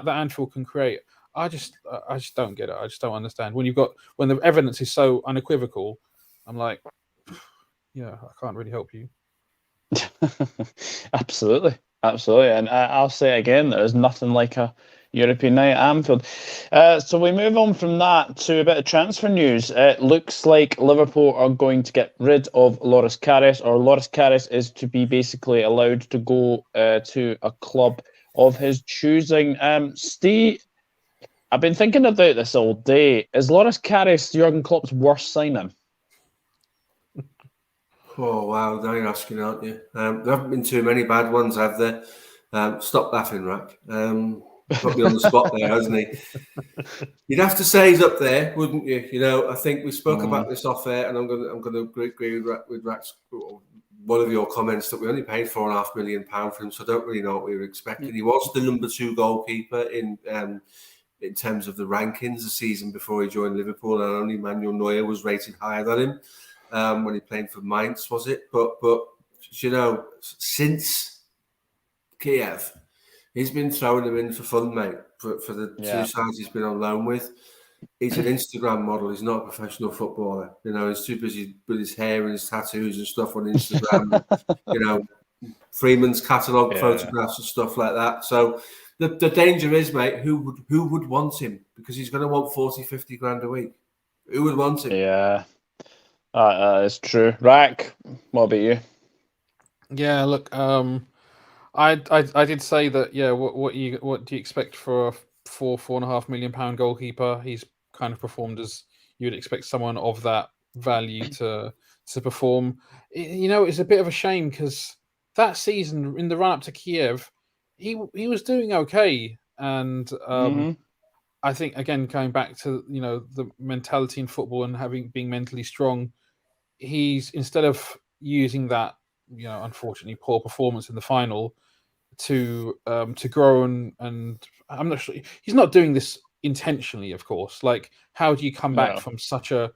Anfield can create, I just don't get it. I just don't understand. When the evidence is so unequivocal, I'm like, yeah, I can't really help you. Absolutely. And I'll say it again, there's nothing like a European night at Anfield. So we move on from that to a bit of transfer news. It looks like Liverpool are going to get rid of Loris Karius, or Loris Karius is to be basically allowed to go to a club of his choosing. Steve, I've been thinking about this all day. Is Loris Karius Jurgen Klopp's worst signing? Oh, wow. Now you're asking, aren't you? There haven't been too many bad ones, have there? Stop laughing, Rack. Put me on the spot there, hasn't he? You'd have to say he's up there, wouldn't you? I think we spoke about this off air, and I'm going to agree with Rack's one of your comments that we only paid £4.5 million for him, so I don't really know what we were expecting. He was the number 2 goalkeeper in terms of the rankings the season before he joined Liverpool, and only Manuel Neuer was rated higher than him. When he played for Mainz, was it? But since Kiev, he's been throwing them in for fun, mate. For the 2 sides he's been on loan with. He's an Instagram model. He's not a professional footballer. He's too busy with his hair and his tattoos and stuff on Instagram. Freeman's catalogue photographs and stuff like that. So the danger is, mate, who would want him? Because he's going to want 40, 50 grand a week. Who would want him? Yeah. That's true. Rack, what about you? Yeah, look, I did say that. Yeah, what do you expect for a £4.5 million goalkeeper? He's kind of performed as you would expect someone of that value to perform. It's a bit of a shame because that season in the run up to Kiev, he was doing okay, and I think again going back to the mentality in football and being mentally strong, he's instead of using that unfortunately poor performance in the final to grow and I'm not sure he's not doing this intentionally, of course. Like, how do you come back No. from such a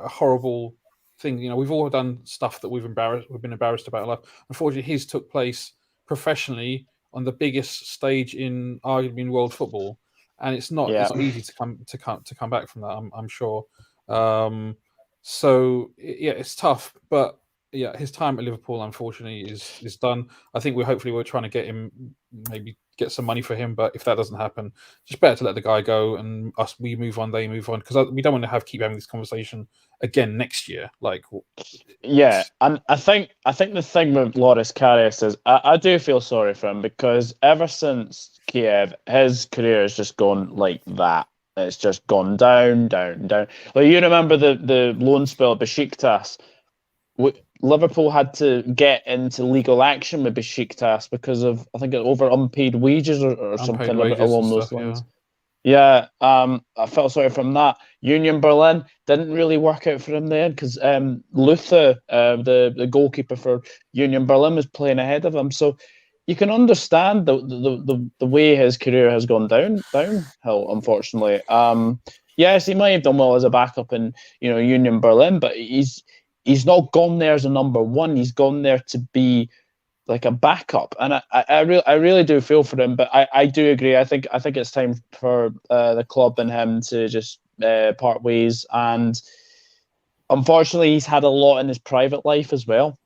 horrible thing? We've all done stuff that we've been embarrassed about in life. Unfortunately, his took place professionally on the biggest stage in arguably in world football, and it's not easy to come back from that. I'm sure. So yeah, it's tough, but yeah, his time at Liverpool unfortunately is done. I think we're trying to get him, maybe get some money for him, but if that doesn't happen, just better to let the guy go and we move on, they move on, because we don't want to keep having this conversation again next year. Like, yeah, and I think the thing with Loris Karius is I do feel sorry for him because ever since Kiev, his career has just gone like that. It's just gone down, down, down. Like, you remember the loan spell at Besiktas. Liverpool had to get into legal action with Besiktas because of, I think, over unpaid wages or unpaid something wages along and those stuff. lines. Yeah, I felt sorry from that. Union Berlin didn't really work out for him then because Luther, the goalkeeper for Union Berlin, was playing ahead of him. So you can understand the way his career has gone downhill. Unfortunately, yes, he might have done well as a backup in Union Berlin, but he's not gone there as a number one. He's gone there to be like a backup, and I really do feel for him. But I do agree. I think it's time for the club and him to just part ways. And unfortunately, he's had a lot in his private life as well.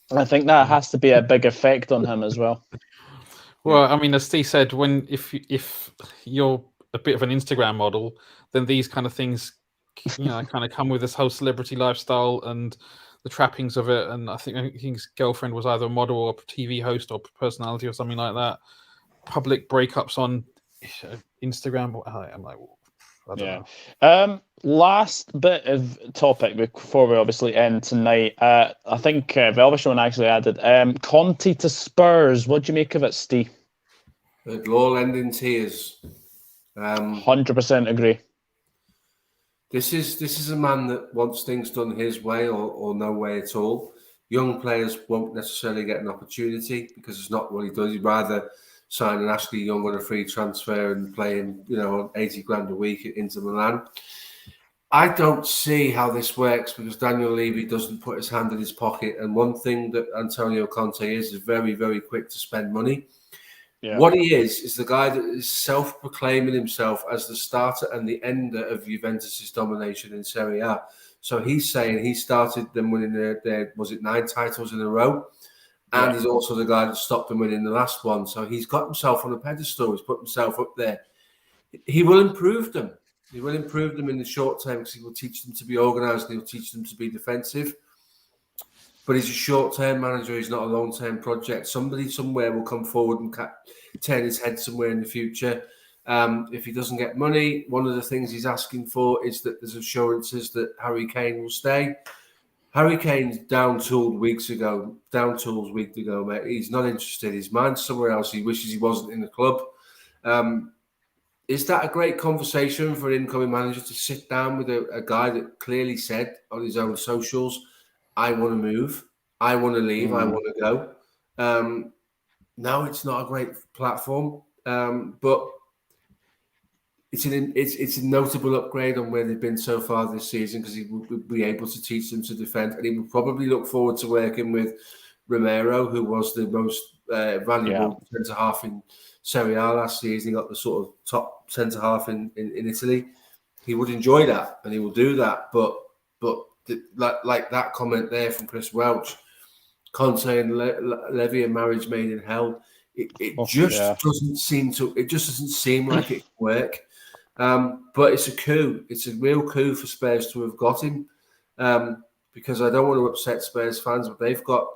And I think that has to be a big effect on him as well. Well, I mean, as Steve said, if you're a bit of an Instagram model, then these kind of things, kind of come with this whole celebrity lifestyle and the trappings of it. And I think his girlfriend was either a model or a TV host or personality or something like that. Public breakups on Instagram. I'm like, I don't know. Last bit of topic before we obviously end tonight. I think Velvishon actually added Conte to Spurs. What do you make of it, Steve? It'll all end in tears. 100% agree. This is a man that wants things done his way or no way at all. Young players won't necessarily get an opportunity because it's not what he does. He'd rather sign an Ashley Young on a free transfer and play him, 80 grand a week at Inter Milan. I don't see how this works because Daniel Levy doesn't put his hand in his pocket. And one thing that Antonio Conte is very, very quick to spend money. Yeah. What he is the guy that is self-proclaiming himself as the starter and the ender of Juventus' domination in Serie A. So he's saying he started them winning their was it 9 titles in a row? And he's also the guy that stopped them winning the last one. So he's got himself on a pedestal. He's put himself up there. He will improve them. He will improve them in the short term because he will teach them to be organised and he'll teach them to be defensive. But he's a short-term manager. He's not a long-term project. Somebody somewhere will come forward and turn his head somewhere in the future. If he doesn't get money, one of the things he's asking for is that there's assurances that Harry Kane will stay. Harry Kane's down tools weeks ago, mate. He's not interested. His mind's somewhere else. He wishes he wasn't in the club. Is that a great conversation for an incoming manager to sit down with a guy that clearly said on his own socials, I want to move, I want to leave, I want to go. No, it's not a great platform, but it's a notable upgrade on where they've been so far this season because he will be able to teach them to defend, and he will probably look forward to working with Romero, who was the most valuable centre-half in Serie A last season. He got the sort of top centre-half in Italy. He would enjoy that, and he will do that, but like that comment there from Chris Welch, Conte and Levy, a marriage made in hell. It doesn't seem like it can work. But it's a coup. It's a real coup for Spurs to have got him. Because I don't want to upset Spurs fans, but they've got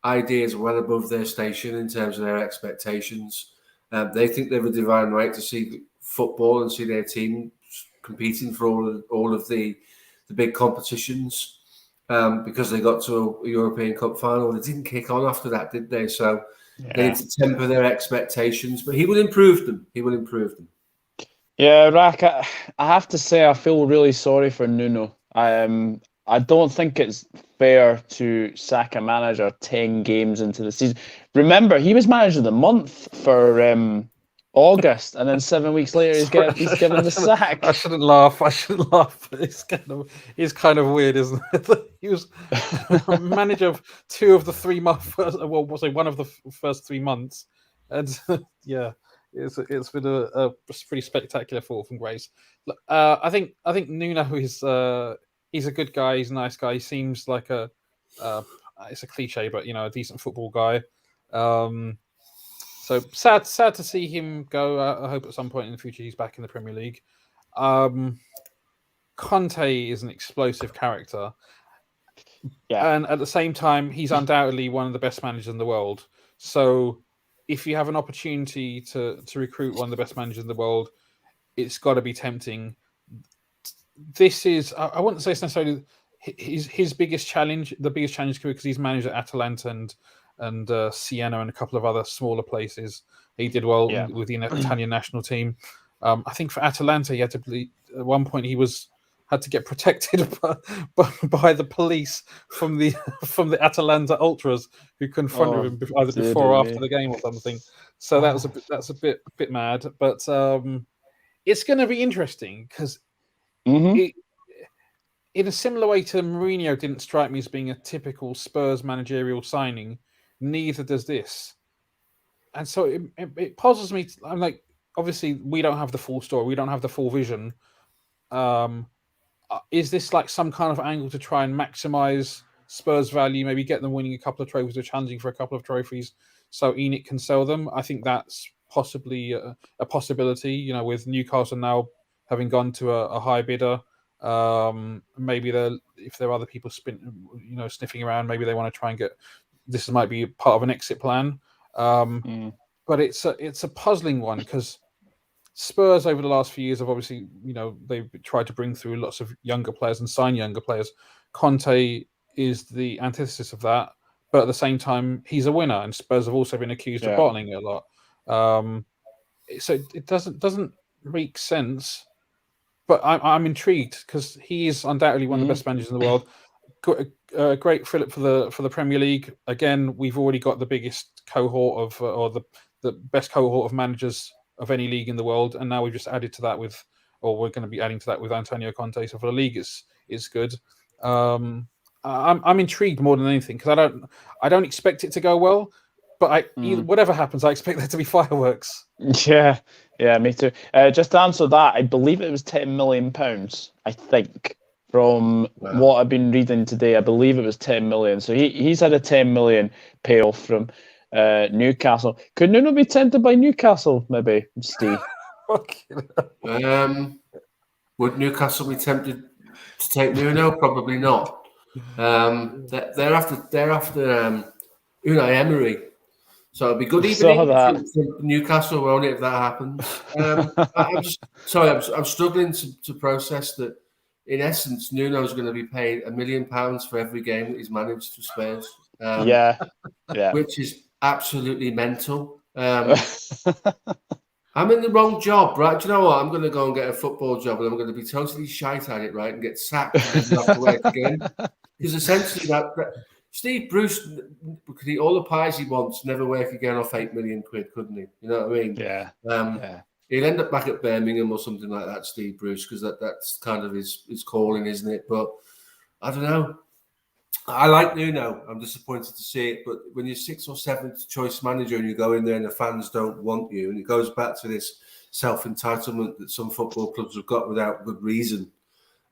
ideas well above their station in terms of their expectations. They think they have a divine right to see football and see their team competing for all of the big competitions because they got to a European Cup final. They didn't kick on after that, did they? So they need to temper their expectations, but he will improve them. Yeah, Rack, I have to say I feel really sorry for Nuno. I don't think it's fair to sack a manager 10 games into the season. Remember, he was manager of the month for August, and then 7 weeks later he's given the sack. I shouldn't laugh. It's kind of weird, isn't it? He was manager of 2 of the 3 months. Well, we'll say 1 of the first 3 months, and yeah. It's been a pretty spectacular fall from grace. I think Nuno is he's a good guy. He's a nice guy. He seems like it's a cliche, but a decent football guy. So sad to see him go. I hope at some point in the future he's back in the Premier League. Conte is an explosive character, and at the same time, he's undoubtedly one of the best managers in the world. So if you have an opportunity to recruit one of the best managers in the world, it's got to be tempting. This is, I wouldn't say it's necessarily his biggest challenge, the biggest challenge because he's managed at Atalanta and Siena and a couple of other smaller places. He did well with the Italian national team. I think for Atalanta, he had to be, at one point had to get protected by the police from the Atalanta ultras who confronted him either before or after the game or something. So that's a bit mad, but it's going to be interesting because in a similar way to Mourinho didn't strike me as being a typical Spurs managerial signing, neither does this, and so it puzzles me. I'm like, obviously we don't have the full story, we don't have the full vision. Is this like some kind of angle to try and maximize Spurs' value, maybe get them winning a couple of trophies or challenging for a couple of trophies so ENIC can sell them? I think that's possibly a possibility, with Newcastle now having gone to a high bidder. Maybe if there are other people sniffing around, maybe they want to try and get this might be part of an exit plan. But it's a puzzling one because Spurs over the last few years have obviously, they've tried to bring through lots of younger players and sign younger players. Conte is the antithesis of that, but at the same time, he's a winner, and Spurs have also been accused of bottling it a lot. So it doesn't make sense, but I'm intrigued because he is undoubtedly one of the best managers in the world. Great Philip for the Premier League. Again, we've already got the biggest cohort of, or the best cohort of managers of any league in the world, and now we've just added to that we're going to be adding to that with Antonio Conte. So for the league, it's good. I'm intrigued more than anything because I don't expect it to go well, but whatever happens, I expect there to be fireworks. Yeah, me too. Just to answer that, I believe it was £10 million. I think from what I've been reading today, I believe it was 10 million. So he's had a 10 million payoff from Newcastle. Could Nuno be tempted by Newcastle, maybe, Steve? Would Newcastle be tempted to take Nuno? Probably not. They're after Unai Emery, so it'll be good evening for Newcastle, won't it, if that happens? I'm struggling to process that. In essence, Nuno's going to be paid £1 million for every game that he's managed for Spurs. Which is absolutely mental. I'm in the wrong job, right? Do you know what? I'm going to go and get a football job, and I'm going to be totally shite at it, right, and get sacked and have to work again. Because essentially, that Steve Bruce could eat all the pies he wants, never work again off £8 million, couldn't he? You know what I mean? Yeah. He'll end up back at Birmingham or something like that, Steve Bruce, because that's kind of his calling, isn't it? But I don't know. I like Nuno. I'm disappointed to see it, but when you're 6th or 7th choice manager and you go in there and the fans don't want you, and it goes back to this self-entitlement that some football clubs have got without good reason.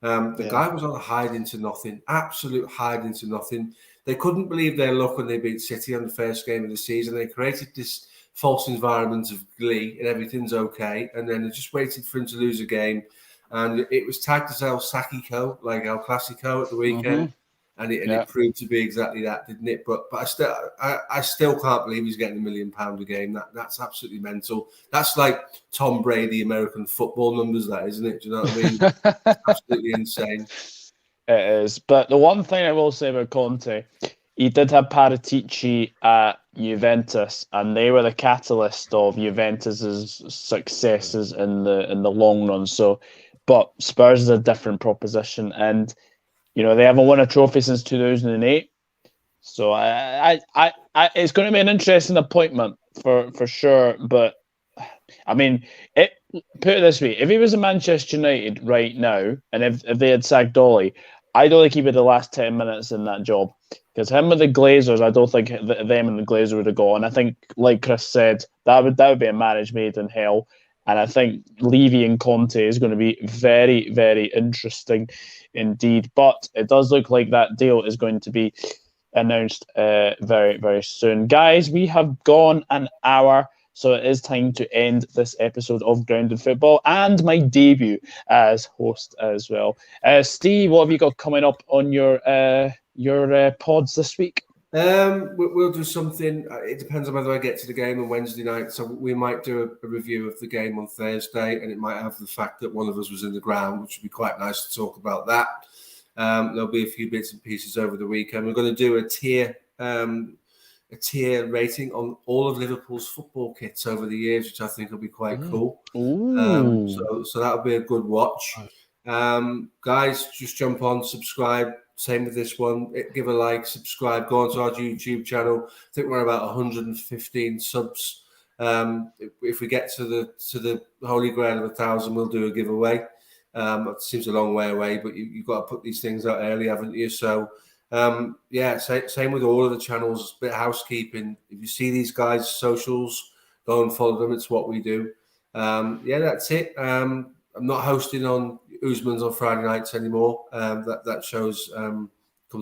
The guy was on a hide into nothing, absolute hide into nothing. They couldn't believe their luck when they beat City on the first game of the season. They created this false environment of glee and everything's okay, and then they just waited for him to lose a game, and it was tagged as El Sacico, like El Clasico at the weekend. and it proved to be exactly that, didn't it? But I still can't believe he's getting £1 million a game. That's absolutely mental. That's like Tom Brady American football numbers, that, isn't it? Do you know what I mean? It's absolutely insane. It is. But the one thing I will say about Conte, he did have Paratici at Juventus, and they were the catalyst of Juventus's successes in the long run. So, but Spurs is a different proposition, and they haven't won a trophy since 2008. So I it's going to be an interesting appointment for sure. But I mean, put it this way: if he was in Manchester United right now, and if they had sacked Dolly, I don't think he'd be the last 10 minutes in that job. Because him with the Glazers, I don't think them and the Glazers would have gone. I think, like Chris said, that would be a marriage made in hell. And I think Levy and Conte is going to be very, very interesting indeed. But it does look like that deal is going to be announced very, very soon. Guys, we have gone an hour, so it is time to end this episode of Grounded Football and my debut as host as well. Steve, what have you got coming up on your pods this week? We'll do something. It depends on whether I get to the game on Wednesday night. So we might do a review of the game on Thursday, and it might have the fact that one of us was in the ground, which would be quite nice to talk about that. There'll be a few bits and pieces over the weekend. We're going to do a tier rating on all of Liverpool's football kits over the years, which I think will be quite cool. So that'll be a good watch. Guys, just jump on, subscribe. Same with this one. Give a like, subscribe, go onto our YouTube channel. I think we're about 115 subs. If we get to the holy grail of 1,000, we'll do a giveaway. It seems a long way away, but you've got to put these things out early, haven't you? So, same with all of the channels. A bit of housekeeping. If you see these guys' socials, go and follow them. It's what we do. That's it. I'm not hosting on Usman's on Friday nights anymore. That show's come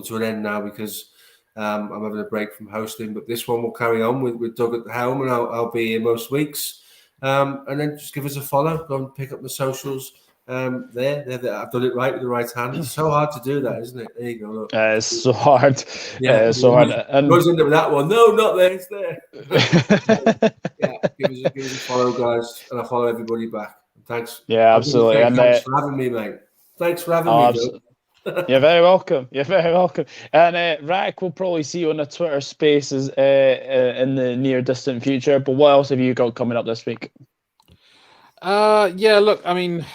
to an end now because I'm having a break from hosting. But this one will carry on with Doug at the helm, and I'll be here most weeks. And then just give us a follow. Go and pick up the socials. I've done it right with the right hand. It's so hard to do that, isn't it? There you go. Look. It's so hard. Yeah, it's so hard. And goes into that one. No, not there. It's there. Give us a follow, guys, and I'll follow everybody back. Thanks. Yeah, absolutely. And thanks for having me, mate. Thanks for having me. You're very welcome. You're very welcome. And Rack, we'll probably see you on the Twitter Spaces in the near distant future. But what else have you got coming up this week? Look, I mean,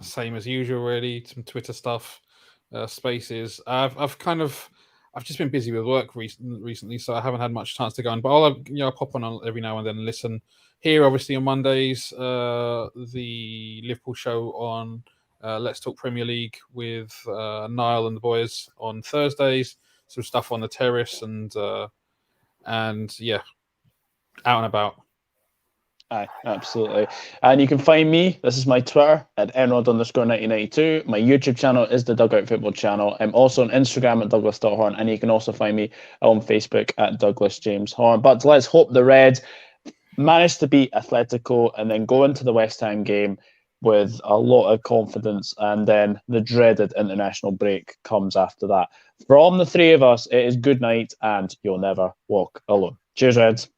same as usual, really. Some Twitter stuff, Spaces. I've just been busy with work recently, so I haven't had much chance to go on. But I'll pop on every now and then and listen. Here, obviously, on Mondays, the Liverpool show on Let's Talk Premier League with Niall and the boys on Thursdays. Some stuff on the terrace and out and about. Aye, absolutely. And you can find me, this is my Twitter, at enrod_1992. My YouTube channel is the Dugout Football channel. I'm also on Instagram at Douglas.Horn, and you can also find me on Facebook at Douglas James Horn. But let's hope the Reds manage to beat Atletico and then go into the West Ham game with a lot of confidence, and then the dreaded international break comes after that. From the three of us, it is good night, and you'll never walk alone. Cheers, Reds.